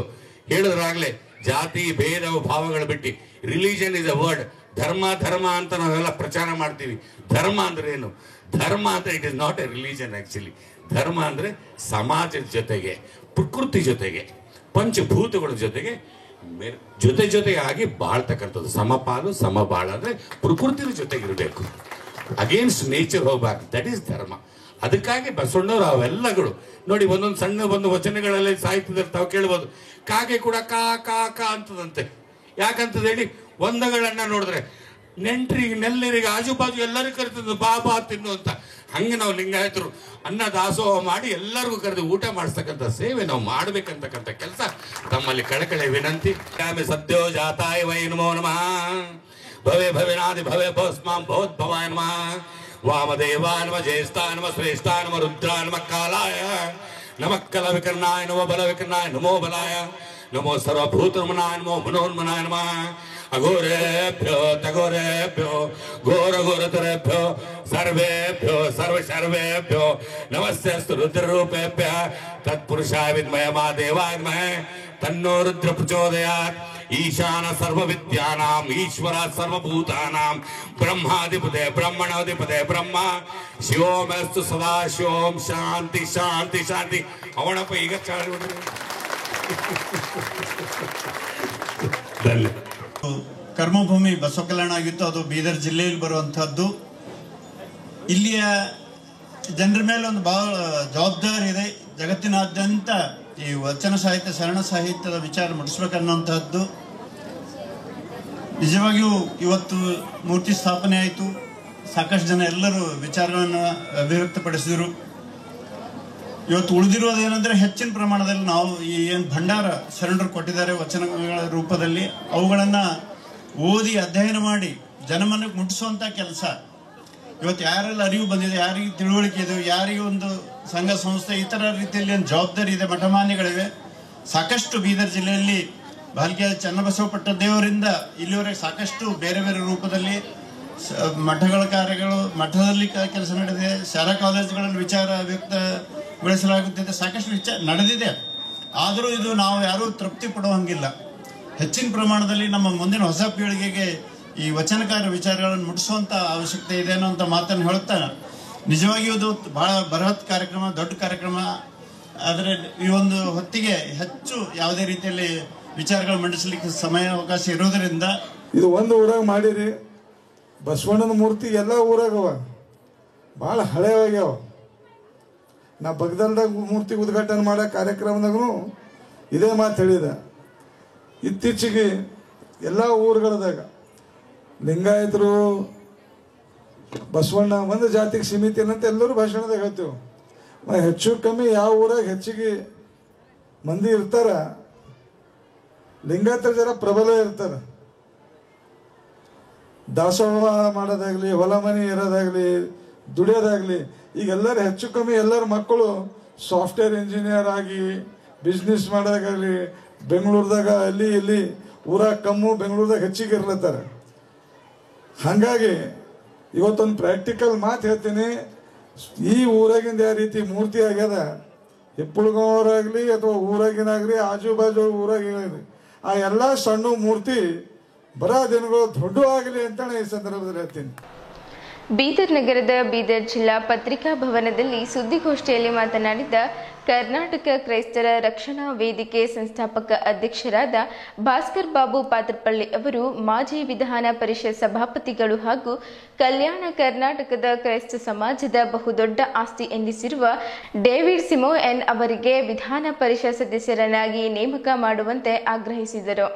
ಹೇಳಿದ್ರಾಗ್ಲೆ ಜಾತಿ ಭೇದ ಭಾವಗಳು ಬಿಟ್ಟು ರಿಲಿಜನ್ ಇಸ್ ಅ ವರ್ಡ್. ಧರ್ಮ ಧರ್ಮ ಅಂತ ನಾವೆಲ್ಲ ಪ್ರಚಾರ ಮಾಡ್ತೀವಿ. ಧರ್ಮ ಅಂದ್ರೆ ಏನು? ಧರ್ಮ ಅಂದ್ರೆ it is not A religion actually. ಧರ್ಮ ಅಂದ್ರೆ ಸಮಾಜದ ಜೊತೆಗೆ, ಪ್ರಕೃತಿ ಜೊತೆಗೆ, ಪಂಚಭೂತಗಳ ಜೊತೆಗೆ ಜೊತೆಯಾಗಿ ಬಾಳ್ತಕ್ಕಂಥದ್ದು. ಸಮಪಾಲು ಸಮಬಾಳ ಅಂದ್ರೆ ಪ್ರಕೃತಿಯ ಜೊತೆಗಿರಬೇಕು, ಅಗೇನ್ಸ್ಟ್ ನೇಚರ್ ಹೋಗ್ಬಾರ್ದು. ದಟ್ ಈಸ್ ಧರ್ಮ. ಅದಕ್ಕಾಗಿ ಬಸವಣ್ಣವ್ರು ಅವೆಲ್ಲಗಳು ನೋಡಿ ಒಂದೊಂದು ಸಣ್ಣ ಒಂದು ವಚನಗಳಲ್ಲಿ ಸಾಹಿತ್ಯದಲ್ಲಿ ತಾವು ಕೇಳ್ಬೋದು. ಕಾಗೆ ಕೂಡ ಕಾ ಕಾ ಕಾ ಅಂತದಂತೆ. ಯಾಕಂತದ ಹೇಳಿ? ಒಂದಗಳನ್ನ ನೋಡಿದ್ರೆ ನೆಂಟ್ರಿಗೆ ನೆಲ್ಲರಿಗೆ ಆಜು ಬಾಜು ಎಲ್ಲರಿಗೂ ಕರಿತಿದ್ದು ಬಾ ಬಾ ತಿನ್ನು ಅಂತ. ಹಂಗೆ ನಾವು ಲಿಂಗಾಯತರು ಅನ್ನ ದಾಸೋಹ ಮಾಡಿ ಎಲ್ಲರಿಗೂ ಕರೆದು ಊಟ ಮಾಡಿಸ್ತಕ್ಕಂಥ ಸೇವೆ ನಾವು ಮಾಡ್ಬೇಕಂತಕ್ಕಂಥ ಕೆಲಸ ತಮ್ಮಲ್ಲಿ ಕಳಕಳೆ ವಿನಂತಿ. ಸದ್ಯೋ ಜಾತಾಯ ವೈ ನಮೋ ನಮಃ. ಭವೆ ಭವಿನಾದಿ ಭವೆ ಭಸ್ಮಾಂ ಭವದ್ಭವಾಯ ನಮಃ. ವಾಮದೇವಾಯ ನಮಃ ಜ್ಯೇಷ್ಠಾಯ ನಮಃ ಶ್ರೇಷ್ಠಾಯ ನಮಃ ರುದ್ರಾಯ ನಮಃ ಕಾಲಾಯ ನಮಃ ಕಲ ವಿಕರ್ಣಾಯ ನಮೋ ಬಲ ವಿಕರ್ಣಾಯ ನಮೋ ಬಲಾಯ ನಮೋ ಸರ್ವಭೂತರ್ಮನಾಯ ನಮೋ ಮನೋನ್ಮನಾಯ ನಮಃ. ಅಘೋರೇಭ್ಯೋ ತಘೋರೇಭ್ಯೋ ಘೋರ ಘೋರತರೇಭ್ಯೋ ಸರ್ವೇಭ್ಯೋ ಸರ್ವ ಸರ್ವೇಭ್ಯೋ ನಮಸ್ತೆಸ್ತು ರುದ್ರರೂಪೇಭ್ಯ ತತ್ಪುರುಷಾಯ ವಿದ್ಮಹೇ ಮಹಾದೇವಾಯ ಧೀಮಹಿ ತನ್ನೋ ರುದ್ರ ಪ್ರಚೋದಯಾತ್. ಈಶಾನ ಸರ್ವವಿದ್ಯಾನಾಂ ಈಶ್ವರ ಸರ್ವಭೂತಾನಾಂ ಬ್ರಹ್ಮಾಧಿಪತೆ ಬ್ರಹ್ಮಣಾಧಿಪತೆ ಬ್ರಹ್ಮ ಶಿವೋಮಸ್ತು ಸದಾ ಶಿವೋಂ. ಶಾಂತಿ ಶಾಂತಿ ಶಾಂತಿ. ಅವನಪ್ಪ ಈಗ ಚಾಲು ಕರ್ಮಭೂಮಿ ಬಸವ ಕಲ್ಯಾಣ ಆಗಿತ್ತು. ಅದು ಬೀದರ್ ಜಿಲ್ಲೆಯಲ್ಲಿ ಬರುವಂತಹದ್ದು. ಇಲ್ಲಿಯ ಜನರ ಮೇಲೆ ಒಂದು ಬಹಳ ಜವಾಬ್ದಾರಿ ಇದೆ. ಜಗತ್ತಿನಾದ್ಯಂತ ಈ ವಚನ ಸಾಹಿತ್ಯ ಶರಣ ಸಾಹಿತ್ಯದ ವಿಚಾರ ಮುಟ್ಟಿಸ್ಬೇಕನ್ನುವಂತಹದ್ದು. ನಿಜವಾಗಿಯೂ ಇವತ್ತು ಮೂರ್ತಿ ಸ್ಥಾಪನೆ ಆಯಿತು. ಸಾಕಷ್ಟು ಜನ ಎಲ್ಲರೂ ವಿಚಾರಗಳನ್ನು ಅಭಿವ್ಯಕ್ತಪಡಿಸಿದರು. ಇವತ್ತು ಉಳಿದಿರುವುದೇನೆಂದ್ರೆ ಹೆಚ್ಚಿನ ಪ್ರಮಾಣದಲ್ಲಿ ನಾವು ಈ ಏನು ಭಂಡಾರ ಶರಣರು ಕೊಟ್ಟಿದ್ದಾರೆ ವಚನಗಳ ರೂಪದಲ್ಲಿ ಅವುಗಳನ್ನ ಓದಿ ಅಧ್ಯಯನ ಮಾಡಿ ಜನಮನಕ್ಕೆ ಮುಟ್ಟಿಸುವಂತ ಕೆಲಸ ಇವತ್ತು ಯಾರೆಲ್ಲ ಅರಿವು ಬಂದಿದೆ, ಯಾರಿಗೆ ತಿಳುವಳಿಕೆ ಇದೆ, ಯಾರಿಗೆ ಒಂದು ಸಂಘ ಸಂಸ್ಥೆ ಈ ತರ ರೀತಿಯಲ್ಲಿ ಒಂದು ಜವಾಬ್ದಾರಿ ಇದೆ, ಮಠಮಾನ್ಯಗಳಿವೆ ಸಾಕಷ್ಟು. ಬೀದರ್ ಜಿಲ್ಲೆಯಲ್ಲಿ ಬಾಲ್ಕಿಯ ಚನ್ನಬಸವ ಪಟ್ಟದೇವರಿಂದ ಇಲ್ಲಿವರೆಗೆ ಸಾಕಷ್ಟು ಬೇರೆ ಬೇರೆ ರೂಪದಲ್ಲಿ ಮಠಗಳ ಕಾರ್ಯಗಳು ಮಠದಲ್ಲಿ ಕೆಲಸ ನಡೆದಿದೆ. ಶಾಲಾ ಕಾಲೇಜುಗಳಲ್ಲಿ ವಿಚಾರ ವ್ಯಕ್ತಗೊಳಿಸಲಾಗುತ್ತಿದೆ. ಸಾಕಷ್ಟು ವಿಚಾರ ನಡೆದಿದೆ. ಆದರೂ ಇದು ನಾವು ಯಾರೂ ತೃಪ್ತಿ ಪಡುವಂಗಿಲ್ಲ. ಹೆಚ್ಚಿನ ಪ್ರಮಾಣದಲ್ಲಿ ನಮ್ಮ ಮುಂದಿನ ಹೊಸ ಪೀಳಿಗೆಗೆ ಈ ವಚನಕಾರ ವಿಚಾರಗಳನ್ನು ಮುಟ್ಟಿಸುವಂತ ಅವಶ್ಯಕತೆ ಇದೆ ಅನ್ನೋಂಥ ಮಾತನ್ನು ಹೇಳುತ್ತಾ, ನಿಜವಾಗಿಯೂ ಇದು ಬಹಳ ಬೃಹತ್ ಕಾರ್ಯಕ್ರಮ, ದೊಡ್ಡ ಕಾರ್ಯಕ್ರಮ. ಆದರೆ ಈ ಒಂದು ಹೊತ್ತಿಗೆ ಹೆಚ್ಚು ಯಾವುದೇ ರೀತಿಯಲ್ಲಿ ವಿಚಾರಗಳು ಮಂಡಿಸಲಿಕ್ಕೆ ಸಮಯ ಅವಕಾಶ ಇರೋದರಿಂದ ಇದು ಒಂದು ಊರಾಗ ಮಾಡಿರಿ. ಬಸವಣ್ಣನ ಮೂರ್ತಿ ಎಲ್ಲ ಊರಾಗವ, ಭಾಳ ಹಳೆಯಾಗ್ಯಾವ. ನಾ ಬಗ್ದಲ್ದಾಗ ಮೂರ್ತಿ ಉದ್ಘಾಟನೆ ಮಾಡೋ ಕಾರ್ಯಕ್ರಮದಾಗೂ ಇದೇ ಮಾತು ಹೇಳಿದ. ಇತ್ತೀಚೆಗೆ ಎಲ್ಲ ಊರುಗಳದಾಗ ಲಿಂಗಾಯತರು ಬಸವಣ್ಣ ಒಂದು ಜಾತಿಗೆ ಸೀಮಿತ ಏನಂತ ಎಲ್ಲರೂ ಭಾಷಣದಾಗ ಹೇಳ್ತೇವೆ. ಹೆಚ್ಚು ಕಮ್ಮಿ ಯಾವ ಊರಾಗ ಹೆಚ್ಚಿಗೆ ಮಂದಿ ಇರ್ತಾರ ಲಿಂಗಾಯತರ ಜರ ಪ್ರಬಲ ಇರ್ತಾರ. ದಾಸೋಹ ಮಾಡೋದಾಗ್ಲಿ, ಹೊಲ ಮನೆ ಇರೋದಾಗ್ಲಿ, ದುಡಿಯೋದಾಗ್ಲಿ, ಈಗ ಎಲ್ಲರೂ ಹೆಚ್ಚು ಕಮ್ಮಿ ಎಲ್ಲರ ಮಕ್ಕಳು ಸಾಫ್ಟ್ವೇರ್ ಇಂಜಿನಿಯರ್ ಆಗಿ ಬಿಸ್ನೆಸ್ ಮಾಡೋದಾಗಲಿ ಬೆಂಗಳೂರದಾಗ ಅಲ್ಲಿ ಇಲ್ಲಿ ಊರಾಗ ಕಮ್ಮು, ಬೆಂಗಳೂರದಾಗ ಹೆಚ್ಚಿಗೆ ಇರ್ಲತ್ತಾರ. ಹಾಗಾಗಿ ಇವತ್ತೊಂದು ಪ್ರಾಕ್ಟಿಕಲ್ ಮಾತು ಹೇಳ್ತೀನಿ. ಈ ಊರಾಗಿಂದ ಯಾವ ರೀತಿ ಮೂರ್ತಿ ಆಗ್ಯದ, ಹಿಪ್ಪಳಗಾವರಾಗಲಿ ಅಥವಾ ಊರಾಗಿನಾಗಲಿ ಆಜು ಬಾಜು ಊರಾಗಿನಾಗಲಿ ಆ ಎಲ್ಲ ಸಣ್ಣ ಮೂರ್ತಿ ಬರೋ ದಿನಗಳು ದೊಡ್ಡ ಆಗಲಿ ಅಂತ ಈ ಸಂದರ್ಭದಲ್ಲಿ ಹೇಳ್ತೀನಿ. ಬೀದರ್ ನಗರದ ಬೀದರ್ ಜಿಲ್ಲಾ ಪತ್ರಿಕಾ ಭವನದಲ್ಲಿ ಸುದ್ದಿಗೋಷ್ಠಿಯಲ್ಲಿ ಮಾತನಾಡಿದ ಕರ್ನಾಟಕ ಕ್ರೈಸ್ತರ ರಕ್ಷಣಾ ವೇದಿಕೆ ಸಂಸ್ಥಾಪಕ ಅಧ್ಯಕ್ಷರಾದ ಭಾಸ್ಕರ್ ಬಾಬು ಪಾತ್ರಪಳ್ಳಿ ಅವರು ಮಾಜಿ ವಿಧಾನ ಪರಿಷತ್ ಸಭಾಪತಿಗಳು ಹಾಗೂ ಕಲ್ಯಾಣ ಕರ್ನಾಟಕದ ಕ್ರೈಸ್ತ ಸಮಾಜದ ಬಹುದೊಡ್ಡ ಆಸ್ತಿ ಎನ್ನಿಸಿರುವ ಡೇವಿಡ್ ಸಿಮೋಯನ್ ಅವರಿಗೆ ವಿಧಾನ ಪರಿಷತ್ ಸದಸ್ಯರನ್ನಾಗಿ ನೇಮಕ ಮಾಡುವಂತೆ ಆಗ್ರಹಿಸಿದರು.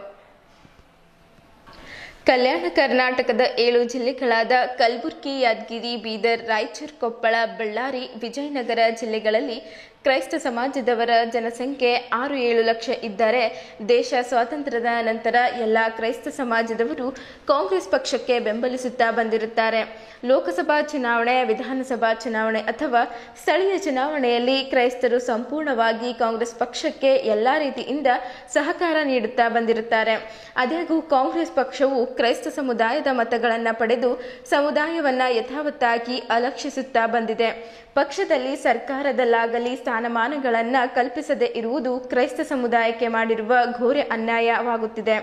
ಕಲ್ಯಾಣ ಕರ್ನಾಟಕದ 7 ಜಿಲ್ಲೆಗಳಾದ ಕಲಬುರಗಿ, ಯಾದಗಿರಿ, ಬೀದರ್, ರಾಯಚೂರು, ಕೊಪ್ಪಳ, ಬಳ್ಳಾರಿ, ವಿಜಯನಗರ ಜಿಲ್ಲೆಗಳಲ್ಲಿ ಕ್ರೈಸ್ತ ಸಮಾಜದವರ ಜನಸಂಖ್ಯೆ 6-7 ಲಕ್ಷ ಇದ್ದರೆ ದೇಶ ಸ್ವಾತಂತ್ರ್ಯದ ನಂತರ ಎಲ್ಲ ಕ್ರೈಸ್ತ ಸಮಾಜದವರು ಕಾಂಗ್ರೆಸ್ ಪಕ್ಷಕ್ಕೆ ಬೆಂಬಲಿಸುತ್ತಾ ಬಂದಿರುತ್ತಾರೆ. ಲೋಕಸಭಾ ಚುನಾವಣೆ, ವಿಧಾನಸಭಾ ಚುನಾವಣೆ ಅಥವಾ ಸ್ಥಳೀಯ ಚುನಾವಣೆಯಲ್ಲಿ ಕ್ರೈಸ್ತರು ಸಂಪೂರ್ಣವಾಗಿ ಕಾಂಗ್ರೆಸ್ ಪಕ್ಷಕ್ಕೆ ಎಲ್ಲ ರೀತಿಯಿಂದ ಸಹಕಾರ ನೀಡುತ್ತಾ ಬಂದಿರುತ್ತಾರೆ. ಆದಾಗ್ಯೂ ಕಾಂಗ್ರೆಸ್ ಪಕ್ಷವು ಕ್ರೈಸ್ತ ಸಮುದಾಯದ ಮತಗಳನ್ನು ಪಡೆದು ಸಮುದಾಯವನ್ನು ಯಥಾವತ್ತಾಗಿ ಅಲಕ್ಷಿಸುತ್ತಾ ಬಂದಿದೆ. ಪಕ್ಷದಲ್ಲಿ ಸರ್ಕಾರದಲ್ಲಾಗಲಿ ಸ್ಥಾನಮಾನಗಳನ್ನು ಕಲ್ಪಿಸದೇ ಇರುವುದು ಕ್ರೈಸ್ತ ಸಮುದಾಯಕ್ಕೆ ಮಾಡಿರುವ ಘೋರ ಅನ್ಯಾಯವಾಗುತ್ತಿದೆ.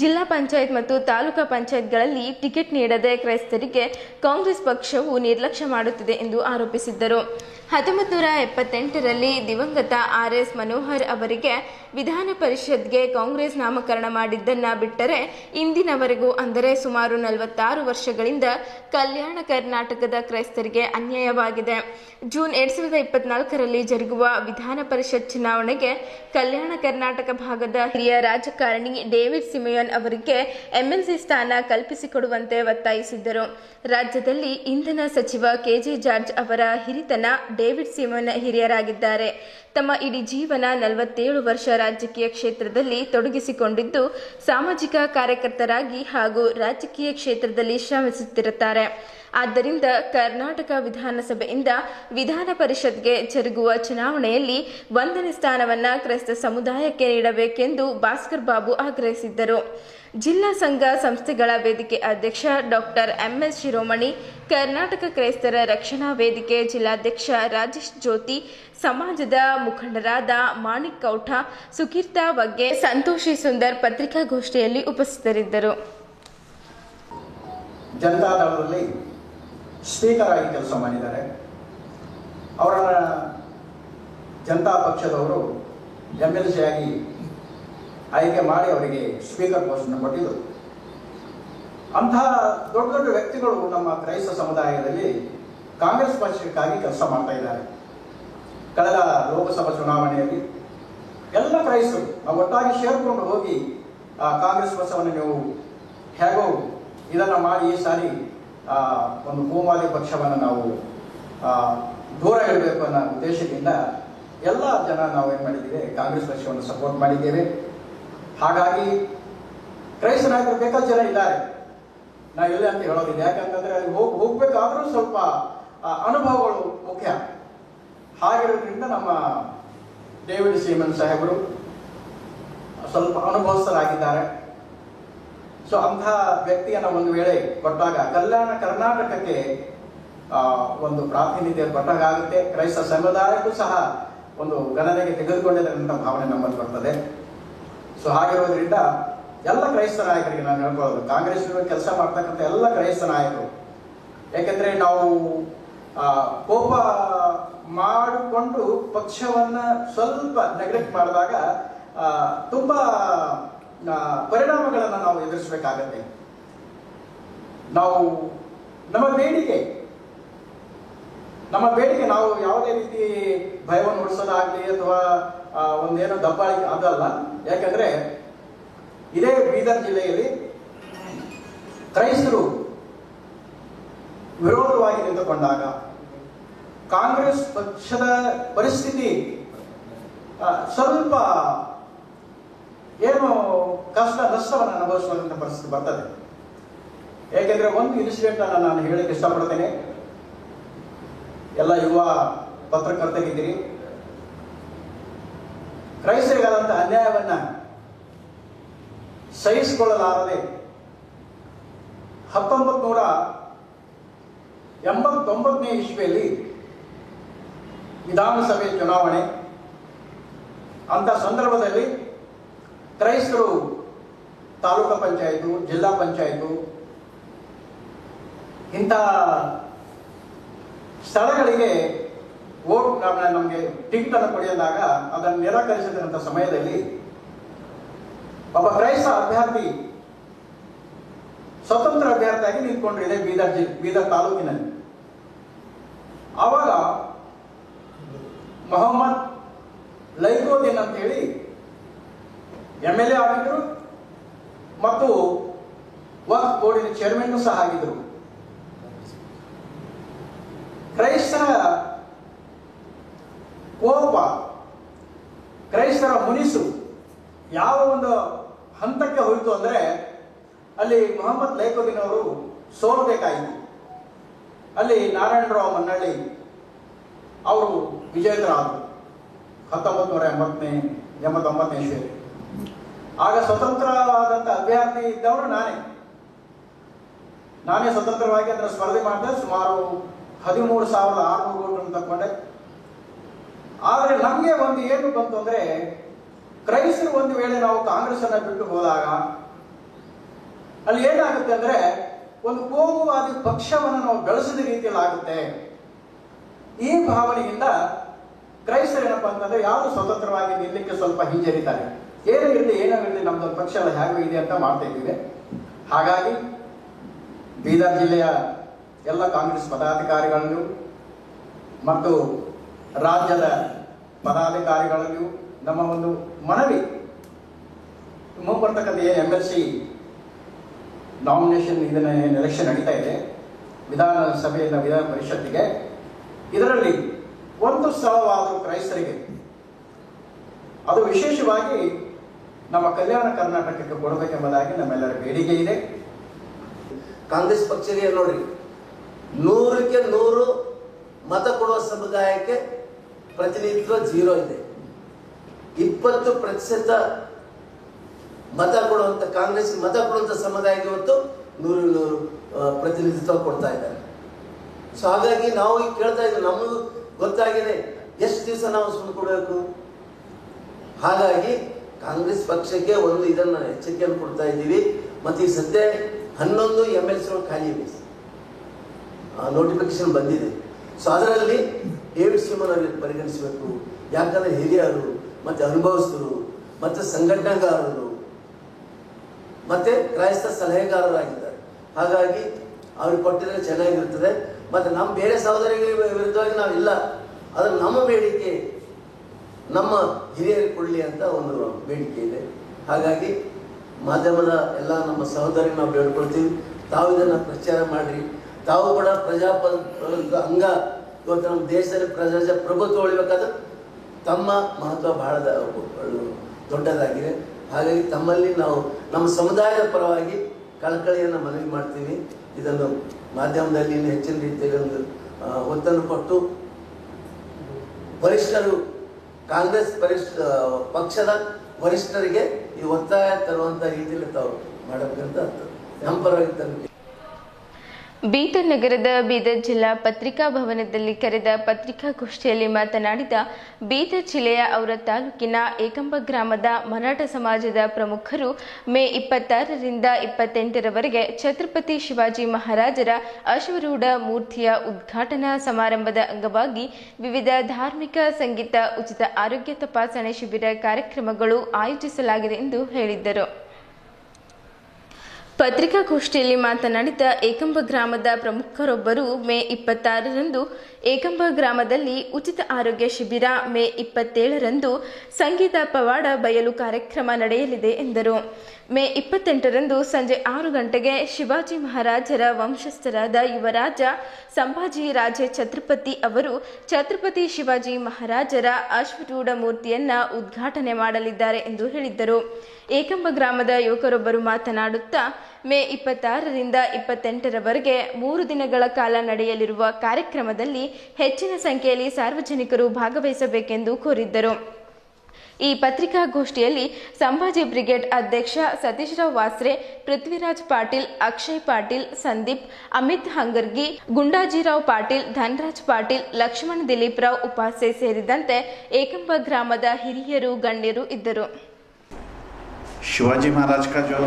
ಜಿಲ್ಲಾ ಪಂಚಾಯತ್ ಮತ್ತು ತಾಲೂಕಾ ಪಂಚಾಯತ್ಗಳಲ್ಲಿ ಟಿಕೆಟ್ ನೀಡದೆ ಕ್ರೈಸ್ತರಿಗೆ ಕಾಂಗ್ರೆಸ್ ಪಕ್ಷವು ನಿರ್ಲಕ್ಷ್ಯ ಮಾಡುತ್ತಿದೆ ಎಂದು ಆರೋಪಿಸಿದ್ದರು. 1978ರಲ್ಲಿ ದಿವಂಗತ RS ಮನೋಹರ್ ಅವರಿಗೆ ವಿಧಾನ ಪರಿಷತ್ಗೆ ಕಾಂಗ್ರೆಸ್ ನಾಮಕರಣ ಮಾಡಿದ್ದನ್ನು ಬಿಟ್ಟರೆ ಇಂದಿನವರೆಗೂ ಅಂದರೆ ಸುಮಾರು 46 ವರ್ಷಗಳಿಂದ ಕಲ್ಯಾಣ ಕರ್ನಾಟಕದ ಕ್ರೈಸ್ತರಿಗೆ ಅನ್ಯಾಯವಾಗಿದೆ. ಜೂನ್ 2024ರಲ್ಲಿ ಜರುಗುವ ವಿಧಾನ ಪರಿಷತ್ ಚುನಾವಣೆಗೆ ಕಲ್ಯಾಣ ಕರ್ನಾಟಕ ಭಾಗದ ಹಿರಿಯ ರಾಜಕಾರಣಿ ಡೇವಿಡ್ ಸಿಮೋಯನ್ ಅವರಿಗೆ MLC ಸ್ಥಾನ ಕಲ್ಪಿಸಿಕೊಡುವಂತೆ ಒತ್ತಾಯಿಸಿದ್ದರು. ರಾಜ್ಯದಲ್ಲಿ ಇಂಧನ ಸಚಿವ KJ ಜಾರ್ಜ್ ಅವರ ಹಿರಿತನ ಡೇವಿಡ್ ಸಿಮೋಯನ್ ಹಿರಿಯರಾಗಿದ್ದಾರೆ. ತಮ್ಮ ಇಡೀ ಜೀವನ 47 ವರ್ಷ ರಾಜಕೀಯ ಕ್ಷೇತ್ರದಲ್ಲಿ ತೊಡಗಿಸಿಕೊಂಡಿದ್ದು ಸಾಮಾಜಿಕ ಕಾರ್ಯಕರ್ತರಾಗಿ ಹಾಗೂ ರಾಜಕೀಯ ಕ್ಷೇತ್ರದಲ್ಲಿ ಶ್ರಮಿಸುತ್ತಿರುತ್ತಾರೆ. ಆದ್ದರಿಂದ ಕರ್ನಾಟಕ ವಿಧಾನಸಭೆಯಿಂದ ವಿಧಾನ ಪರಿಷತ್ಗೆ ಜರುಗುವ ಚುನಾವಣೆಯಲ್ಲಿ 1ನೇ ಸ್ಥಾನವನ್ನು ಕ್ರೈಸ್ತ ಸಮುದಾಯಕ್ಕೆ ನೀಡಬೇಕೆಂದು ಭಾಸ್ಕರ್ ಬಾಬು ಆಗ್ರಹಿಸಿದ್ದರು. ಜಿಲ್ಲಾ ಸಂಘ ಸಂಸ್ಥೆಗಳ ವೇದಿಕೆ ಅಧ್ಯಕ್ಷ ಡಾಕ್ಟರ್ MS ಶಿರೋಮಣಿ, ಕರ್ನಾಟಕ ಕ್ರೈಸ್ತರ ರಕ್ಷಣಾ ವೇದಿಕೆ ಜಿಲ್ಲಾಧ್ಯಕ್ಷ ರಾಜೇಶ್ ಜ್ಯೋತಿ, ಸಮಾಜದ ಮುಖಂಡರಾದ ಮಾಣಿಕ್ ಕೌಠ, ಸುಕೀರ್ತಾ ವಗ್ಗೆ, ಸಂತೋಷಿ ಸುಂದರ್ ಪತ್ರಿಕಾಗೋಷ್ಠಿಯಲ್ಲಿ ಉಪಸ್ಥಿತರಿದ್ದರು. ಜನತಾದಳದಲ್ಲಿ ಸ್ಪೀಕರ್ ಆಗಿ ಕೆಲಸ ಮಾಡಿದ್ದಾರೆ. ಅವರನ್ನ ಜನತಾ ಪಕ್ಷದವರು MLC ಆಗಿ ಆಯ್ಕೆ ಮಾಡಿ ಅವರಿಗೆ ಸ್ಪೀಕರ್ ಪೋಸ್ಟನ್ನು ಕೊಟ್ಟಿದ್ದರು. ಅಂತಹ ದೊಡ್ಡ ದೊಡ್ಡ ವ್ಯಕ್ತಿಗಳು ನಮ್ಮ ಕ್ರೈಸ್ತ ಸಮುದಾಯದಲ್ಲಿ ಕಾಂಗ್ರೆಸ್ ಪಕ್ಷಕ್ಕಾಗಿ ಕೆಲಸ ಮಾಡ್ತಾ ಇದ್ದಾರೆ. ಕಳೆದ ಲೋಕಸಭಾ ಚುನಾವಣೆಯಲ್ಲಿ ಎಲ್ಲ ಕ್ರೈಸ್ತರು ನಾವು ಒಟ್ಟಾಗಿ ಸೇರಿಕೊಂಡು ಹೋಗಿ ಕಾಂಗ್ರೆಸ್ ಪಕ್ಷವನ್ನು ನೀವು ಹೇಗೋ ಇದನ್ನು ಮಾಡಿ ಈ ಸಾರಿ ಒಂದು ಕೋಮುವಾದಿ ಪಕ್ಷವನ್ನು ನಾವು ದೂರ ಇಡಬೇಕು ಅನ್ನೋ ಉದ್ದೇಶದಿಂದ ಎಲ್ಲ ಜನ ನಾವು ಏನು ಮಾಡಿದ್ದೇವೆ, ಕಾಂಗ್ರೆಸ್ ಪಕ್ಷವನ್ನು ಸಪೋರ್ಟ್ ಮಾಡಿದ್ದೇವೆ. ಹಾಗಾಗಿ ಕ್ರೈಸ್ತ ನಾಯಕರು ಬೇಕಾದ ಜನ ಇದ್ದಾರೆ, ನಾ ಇಲ್ಲ ಅಂತ ಹೇಳೋದಿಲ್ಲ. ಯಾಕಂತಂದ್ರೆ ಅಲ್ಲಿ ಹೋಗ್ಬೇಕಾದ್ರೂ ಸ್ವಲ್ಪ ಅನುಭವಗಳು ಮುಖ್ಯ. ಹಾಗಿರೋದ್ರಿಂದ ನಮ್ಮ ಡೇವಿಡ್ ಸಿಮೋಯನ್ ಸಾಹೇಬರು ಸ್ವಲ್ಪ ಅನುಭವಸ್ಥರಾಗಿದ್ದಾರೆ. ಸೊ ಅಂತಹ ವ್ಯಕ್ತಿಯನ್ನು ಒಂದು ವೇಳೆ ಕೊಟ್ಟಾಗ ಕಲ್ಯಾಣ ಕರ್ನಾಟಕಕ್ಕೆ ಒಂದು ಪ್ರಾತಿನಿಧ್ಯ ಕೊಟ್ಟಾಗ ಆಗುತ್ತೆ. ಕ್ರೈಸ್ತ ಸಮುದಾಯಕ್ಕೂ ಸಹ ಒಂದು ಗಣನೆಗೆ ತೆಗೆದುಕೊಂಡಿದ್ದಂಥ ಭಾವನೆ ನಮ್ಮಲ್ಲಿ ಬರ್ತದೆ. ಸೊ ಹಾಗಿರೋದ್ರಿಂದ ಎಲ್ಲ ಕ್ರೈಸ್ತ ನಾಯಕರಿಗೆ ನಾನು ಹೇಳ್ಕೊಳ್ಳೋದು, ಕಾಂಗ್ರೆಸ್ ಕೆಲಸ ಮಾಡ್ತಕ್ಕಂಥ ಎಲ್ಲ ಕ್ರೈಸ್ತ ನಾಯಕರು, ಯಾಕೆಂದ್ರೆ ನಾವು ಕೋಪ ಮಾಡಿಕೊಂಡು ಪಕ್ಷವನ್ನ ಸ್ವಲ್ಪ ನೆಗ್ಲೆಕ್ಟ್ ಮಾಡಿದಾಗ ತುಂಬಾ ಪರಿಣಾಮಗಳನ್ನು ನಾವು ಎದುರಿಸಬೇಕಾಗತ್ತೆ. ನಾವು ನಮ್ಮ ಬೇಡಿಕೆ ನಾವು ಯಾವುದೇ ರೀತಿ ಭಯವನ್ನು ಉಳಿಸೋದಾಗ್ಲಿ ಅಥವಾ ಒಂದೇನೋ ದಬ್ಬಾಳಿಕೆ ಅದಲ್ಲ. ಯಾಕಂದ್ರೆ ಇದೇ ಬೀದರ್ ಜಿಲ್ಲೆಯಲ್ಲಿ ಕ್ರೈಸ್ತರು ವಿರೋಧವಾಗಿ ನಿಂತುಕೊಂಡಾಗ ಕಾಂಗ್ರೆಸ್ ಪಕ್ಷದ ಪರಿಸ್ಥಿತಿ ಸ್ವಲ್ಪ ಏನು ಕಷ್ಟ ನಷ್ಟವನ್ನು ಅನುಭವಿಸುವಂತ ಪರಿಸ್ಥಿತಿ ಬರ್ತದೆ. ಏಕೆಂದ್ರೆ ಒಂದು ಇನ್ಸಿಡೆಂಟ್ ಅನ್ನು ನಾನು ಹೇಳಕ್ಕೆ ಇಷ್ಟಪಡ್ತೇನೆ. ಎಲ್ಲ ಯುವ ಪತ್ರಕರ್ತರಿದ್ದೀರಿ. ಕ್ರೈಸ್ತರಿಗಾದಂತಹ ಅನ್ಯಾಯವನ್ನ ಸಹಿಸಿಕೊಳ್ಳಲಾರದೆ 1989ನೇ ಇಸ್ವಿಯಲ್ಲಿ ವಿಧಾನಸಭೆ ಚುನಾವಣೆ ಅಂತ ಸಂದರ್ಭದಲ್ಲಿ ಕ್ರೈಸ್ತರು ತಾಲೂಕು ಪಂಚಾಯತು, ಜಿಲ್ಲಾ ಪಂಚಾಯತು ಇಂಥ ಸ್ಥಳಗಳಿಗೆ ನಮಗೆ ಟಿಕೆಟ್ ಅನ್ನು ಕೊಡಿಯಲಾಗ ಅದನ್ನು ನಿರಾಕರಿಸಿದಂಥ ಸಮಯದಲ್ಲಿ ಒಬ್ಬ ಕ್ರೈಸ್ತ ಅಭ್ಯರ್ಥಿ ಸ್ವತಂತ್ರ ಅಭ್ಯರ್ಥಿಯಾಗಿ ನಿಂತ್ಕೊಂಡಿದೆ ಬೀದರ್ ತಾಲೂಕಿನಲ್ಲಿ. ಆವಾಗ ಮೊಹಮ್ಮದ್ ಲೈಕೋದಿನ್ ಅಂತ ಹೇಳಿ MLA ಆಗಿದ್ರು ಮತ್ತು ವಕ್ಫ್ ಬೋರ್ಡಿನ ಚೇರ್ಮನ್ ಸಹ ಆಗಿದ್ರು. ಕ್ರೈಸ್ತರ ಕೋಪ, ಕ್ರೈಸ್ತರ ಮುನಿಸು ಯಾವ ಒಂದು ಹಂತಕ್ಕೆ ಹೋಯಿತು ಅಂದರೆ ಅಲ್ಲಿ ಮೊಹಮ್ಮದ್ ಲೈಕೋದಿನ್ ಅವರು ಸೋಲ್ಬೇಕಾಯಿತು. ಅಲ್ಲಿ ನಾರಾಯಣರಾವ್ ಮನ್ನಳ್ಳಿ ಅವರು ವಿಜೇತರಾದರು 1989 ಇಸ್ವಿಯಲ್ಲಿ. ಆಗ ಸ್ವತಂತ್ರವಾದಂಥ ಅಭ್ಯರ್ಥಿ ಇದ್ದವರು ನಾನೇ ಸ್ವತಂತ್ರವಾಗಿ ಅದರ ಸ್ಪರ್ಧೆ ಮಾಡಿದೆ. ಸುಮಾರು 13,600 ವೋಟನ್ನು ತಗೊಂಡೆ. ಆದರೆ ನಮಗೆ ಒಂದು ಏನು ಬಂತು ಅಂದರೆ, ಕ್ರೈಸ್ತರು ಒಂದು ವೇಳೆ ನಾವು ಕಾಂಗ್ರೆಸ್ ಅನ್ನ ಬಿಟ್ಟು ಹೋದಾಗ ಅಲ್ಲಿ ಏನಾಗುತ್ತೆ ಅಂದ್ರೆ ಒಂದು ಕೋಮುವಾದಿ ಪಕ್ಷವನ್ನು ನಾವು ಬೆಳೆಸಿದ ರೀತಿಯಲ್ಲಿ ಆಗುತ್ತೆ. ಈ ಭಾವನೆಯಿಂದ ಕ್ರೈಸ್ತರು ಏನಪ್ಪಾ ಅಂತಂದ್ರೆ ಯಾರು ಸ್ವತಂತ್ರವಾಗಿ ನಿಲ್ಲಕ್ಕೆ ಸ್ವಲ್ಪ ಹಿಂಜರಿತಾರೆ. ಏನೋ ಇರಲಿ ನಮ್ದೊಂದು ಪಕ್ಷ ಹೇಗೆ ಇದೆ ಅಂತ ಮಾಡ್ತಾ ಇದ್ದೀವಿ. ಹಾಗಾಗಿ ಬೀದರ್ ಜಿಲ್ಲೆಯ ಎಲ್ಲ ಕಾಂಗ್ರೆಸ್ ಪದಾಧಿಕಾರಿಗಳಲ್ಲೂ ಮತ್ತು ರಾಜ್ಯದ ಪದಾಧಿಕಾರಿಗಳಲ್ಲೂ ನಮ್ಮ ಒಂದು ಮನವಿ, ಮುಂಬರ್ತಕ್ಕಂಥ MLC ನಾಮಿನೇಷನ್ ಎಲೆಕ್ಷನ್ ನಡೀತಾ ಇದೆ ವಿಧಾನಸಭೆಯಿಂದ ವಿಧಾನ ಪರಿಷತ್ತಿಗೆ, ಇದರಲ್ಲಿ ಒಂದು ಸ್ಥಳವಾದರೂ ಕ್ರೈಸ್ತರಿಗೆ, ಅದು ವಿಶೇಷವಾಗಿ ನಮ್ಮ ಕಲ್ಯಾಣ ಕರ್ನಾಟಕಕ್ಕೆ ಕೊಡಬೇಕೆಂಬುದಾಗಿ ನಮ್ಮೆಲ್ಲರ ಬೇಡಿಕೆ ಇದೆ. ಕಾಂಗ್ರೆಸ್ ಪಕ್ಷಕ್ಕೆ ನೋಡ್ರಿ 100ಕ್ಕೆ 100 ಮತ ಕೊಡುವ ಸಮುದಾಯಕ್ಕೆ ಪ್ರತಿನಿಧಿತ್ವ 0 ಇದೆ. 20% ಮತ ಕೊಡುವಂತ ಕಾಂಗ್ರೆಸ್ ಮತ ಕೊಡುವಂತ ಸಮುದಾಯಕ್ಕೆ ಇವತ್ತು 100 ಪ್ರತಿನಿಧಿತ್ವ ಕೊಡ್ತಾ ಇದ್ದಾರೆ. ಸೊ ಹಾಗಾಗಿ ನಾವು ಈಗ ಕೇಳ್ತಾ ಇದ್ದೀವಿ, ನಮಗೂ ಗೊತ್ತಾಗಿದೆ ಎಷ್ಟು ದಿವಸ ನಾವು ಸುಮ್ಮನೆ ಕೊಡಬೇಕು. ಹಾಗಾಗಿ ಕಾಂಗ್ರೆಸ್ ಪಕ್ಷಕ್ಕೆ ಒಂದು ಇದನ್ನ ಎಚ್ಚರಿಕೆಯನ್ನು ಕೊಡ್ತಾ ಇದ್ದೀವಿ. ಮತ್ತು ಈ ಸದ್ಯ 11 MLCಗಳು ಖಾಲಿ ಇದೆ, ನೋಟಿಫಿಕೇಶನ್ ಬಂದಿದೆ. ಸೊ ಅದರಲ್ಲಿ ಡೇವಿಡ್ ಸಿಮನ್ ಅವರಿಗೆ ಪರಿಗಣಿಸಬೇಕು. ಯಾಕಂದ್ರೆ ಹಿರಿಯರು ಮತ್ತು ಅನುಭವಸ್ಥರು ಮತ್ತು ಸಂಘಟನಾಗಾರರು ಮತ್ತೆ ಕ್ರೈಸ್ತ ಸಲಹೆಗಾರರಾಗಿದ್ದಾರೆ. ಹಾಗಾಗಿ ಅವ್ರಿಗೆ ಕೊಟ್ಟಿದ್ರೆ ಚೆನ್ನಾಗಿರ್ತದೆ. ಮತ್ತು ನಮ್ಮ ಬೇರೆ ಸಹೋದರಿಗೆ ವಿರುದ್ಧವಾಗಿ ನಾವಿಲ್ಲ, ಆದರೆ ನಮ್ಮ ಬೇಡಿಕೆ ನಮ್ಮ ಹಿರಿಯರಿಗೆ ಕೊಡಲಿ ಅಂತ ಒಂದು ಬೇಡಿಕೆ ಇದೆ. ಹಾಗಾಗಿ ಮಾಧ್ಯಮದ ಎಲ್ಲ ನಮ್ಮ ಸಹೋದರಿಗೆ ನಾವು ಬೇಡ್ಕೊಳ್ತೀವಿ, ತಾವು ಇದನ್ನು ಪ್ರಚಾರ ಮಾಡಿರಿ. ತಾವು ಕೂಡ ಅಂಗ ಇವತ್ತು ನಮ್ಮ ದೇಶದಲ್ಲಿ ಪ್ರಜಾಪ್ರಭುತ್ವ ಉಳಿಬೇಕಾದ್ರೆ ತಮ್ಮ ಮಹತ್ವ ಬಹಳ ದೊಡ್ಡದಾಗಿದೆ. ಹಾಗಾಗಿ ತಮ್ಮಲ್ಲಿ ನಾವು ನಮ್ಮ ಸಮುದಾಯದ ಪರವಾಗಿ ಕಳಕಳಿಯನ್ನು ಮನವಿ ಮಾಡ್ತೀವಿ. ಇದನ್ನು ಮಾಧ್ಯಮದಲ್ಲಿ ಇನ್ನೂ ಹೆಚ್ಚಿನ ರೀತಿಯಲ್ಲಿ ಒಂದು ಒತ್ತನ್ನು ಕೊಟ್ಟು ವರಿಷ್ಠರು, ಕಾಂಗ್ರೆಸ್ ಪಕ್ಷದ ವರಿಷ್ಠರಿಗೆ ಈ ಒತ್ತಾಯ ತರುವಂಥ ರೀತಿಯಲ್ಲಿ ತಾವು ಮಾಡಬೇಕಂತ ನಮ್ಮ ಪರವಾಗಿ ತನಕ. ಬೀದರ್ ನಗರದ ಬೀದರ್ ಜಿಲ್ಲಾ ಪತ್ರಿಕಾ ಭವನದಲ್ಲಿ ಕರೆದ ಪತ್ರಿಕಾಗೋಷ್ಠಿಯಲ್ಲಿ ಮಾತನಾಡಿದ ಬೀದರ್ ಜಿಲ್ಲೆಯ ಔರ ತಾಲೂಕಿನ ಏಕಂಬ ಗ್ರಾಮದ ಮರಾಠ ಸಮಾಜದ ಪ್ರಮುಖರು ಮೇ 26ರಿಂದ 28ರವರೆಗೆ ಛತ್ರಪತಿ ಶಿವಾಜಿ ಮಹಾರಾಜರ ಅಶ್ವರೂಢ ಮೂರ್ತಿಯ ಉದ್ಘಾಟನಾ ಸಮಾರಂಭದ ಅಂಗವಾಗಿ ವಿವಿಧ ಧಾರ್ಮಿಕ, ಸಂಗೀತ, ಉಚಿತ ಆರೋಗ್ಯ ತಪಾಸಣೆ ಶಿಬಿರ ಕಾರ್ಯಕ್ರಮಗಳು ಆಯೋಜಿಸಲಾಗಿದೆ ಎಂದು ಹೇಳಿದ್ದರು. ಪತ್ರಿಕಾಗೋಷ್ಠಿಯಲ್ಲಿ ಮಾತನಾಡಿದ ಏಕಂಬ ಗ್ರಾಮದ ಪ್ರಮುಖರೊಬ್ಬರು ಮೇ 26ರಂದು ಏಕಂಬ ಗ್ರಾಮದಲ್ಲಿ ಉಚಿತ ಆರೋಗ್ಯ ಶಿಬಿರ, ಮೇ 27ರಂದು ಸಂಗೀತ ಪವಾಡ ಬಯಲು ಕಾರ್ಯಕ್ರಮ ನಡೆಯಲಿದೆ ಎಂದರು. ಮೇ 28ರಂದು ಸಂಜೆ 6 ಗಂಟೆಗೆ ಶಿವಾಜಿ ಮಹಾರಾಜರ ವಂಶಸ್ಥರಾದ ಯುವರಾಜ ಸಂಭಾಜಿ ರಾಜೇ ಛತ್ರಪತಿ ಅವರು ಛತ್ರಪತಿ ಶಿವಾಜಿ ಮಹಾರಾಜರ ಅಶ್ವರೂಢ ಮೂರ್ತಿಯನ್ನ ಉದ್ಘಾಟನೆ ಮಾಡಲಿದ್ದಾರೆ ಎಂದು ಹೇಳಿದ್ದರು. ಏಕಂಬ ಗ್ರಾಮದ ಯುವಕರೊಬ್ಬರು ಮಾತನಾಡುತ್ತಾ ಮೇ 26ರಿಂದ 28ರವರೆಗೆ 3 ದಿನಗಳ ಕಾಲ ನಡೆಯಲಿರುವ ಕಾರ್ಯಕ್ರಮದಲ್ಲಿ ಹೆಚ್ಚಿನ ಸಂಖ್ಯೆಯಲ್ಲಿ ಸಾರ್ವಜನಿಕರು ಭಾಗವಹಿಸಬೇಕೆಂದು ಕೋರಿದ್ದರು. ಈ ಪತ್ರಿಕಾಗೋಷ್ಠಿಯಲ್ಲಿ ಸಂಭಾಜಿ ಬ್ರಿಗೇಡ್ ಅಧ್ಯಕ್ಷ ಸತೀಶ್ರಾವ್ ವಾಸ್ರೆ, ಪೃಥ್ವಿರಾಜ್ ಪಾಟೀಲ್, ಅಕ್ಷಯ್ ಪಾಟೀಲ್, ಸಂದೀಪ್, ಅಮಿತ್ ಹಂಗರ್ಗಿ, ಗುಂಡಾಜಿರಾವ್ ಪಾಟೀಲ್, ಧನರಾಜ್ ಪಾಟೀಲ್, ಲಕ್ಷ್ಮಣ್ ದಿಲೀಪ್ ರಾವ್ ಉಪಾಸೆ ಸೇರಿದಂತೆ ಏಕಂಬ ಗ್ರಾಮದ ಹಿರಿಯರು, ಗಣ್ಯರು ಇದ್ದರು. शिवाजी महाराज का जो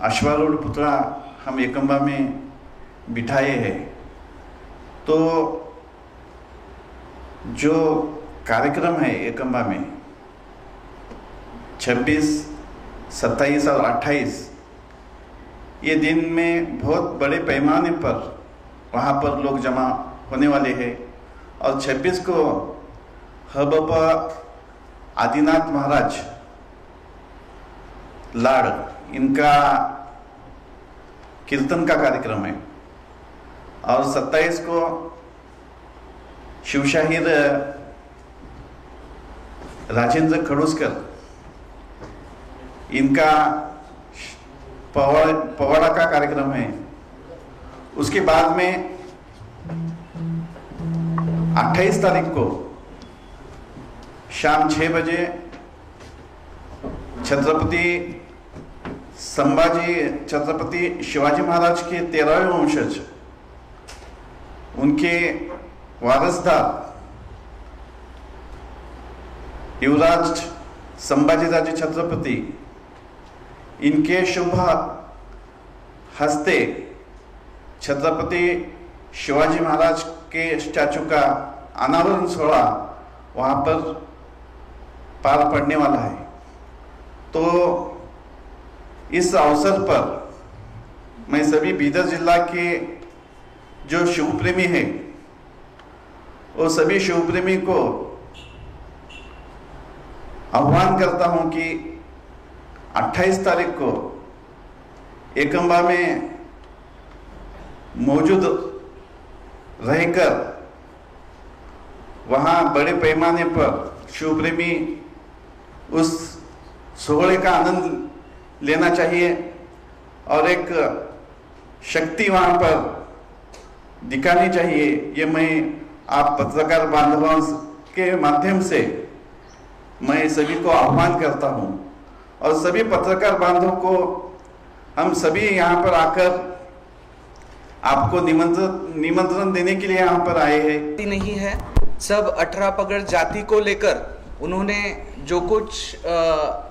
अश्वारूढ़ पुतला हम एकम्बा में बिठाए हैं, तो जो कार्यक्रम है एकम्बा में 26, 27 और 28 ये दिन में बहुत बड़े पैमाने पर वहाँ पर लोग जमा होने वाले हैं। और 26 को हबपा आदिनाथ महाराज लाड़ इनका कीर्तन का कार्यक्रम है। और 27 को शिवशाहीर राजेंद्र खड़ूसकर इनका पवाड़ा का कार्यक्रम है। उसके बाद में 28 तारीख को शाम 6 बजे छत्रपति शिवाजी महाराज के 13वें वंशज उनके वारसदार युवराज संभाजीराजे छत्रपति इनके शुभ हस्ते छत्रपति शिवाजी महाराज के स्टैचू का अनावरण सोहरा वहाँ पर पार पड़ने वाला है। तो इस अवसर पर मैं सभी बीदर जिला के जो शिव प्रेमी हैं वो सभी शिव प्रेमी को आह्वान करता हूं कि 28 तारीख को एकम्बा में मौजूद रहकर वहां बड़े पैमाने पर शिव प्रेमी उस सोहरे का आनंद लेना चाहिए और एक शक्ति वहां पर दिखानी चाहिए। ये मैं आप पत्रकार बांधवों के माध्यम से मैं सभी को आह्वान करता हूं और सभी पत्रकार बांधवों को हम सभी यहाँ पर आकर आपको निमंत्रण देने के लिए यहाँ पर आए हैं। नहीं है, सब 18 पगड़ जाति को लेकर उन्होंने जो कुछ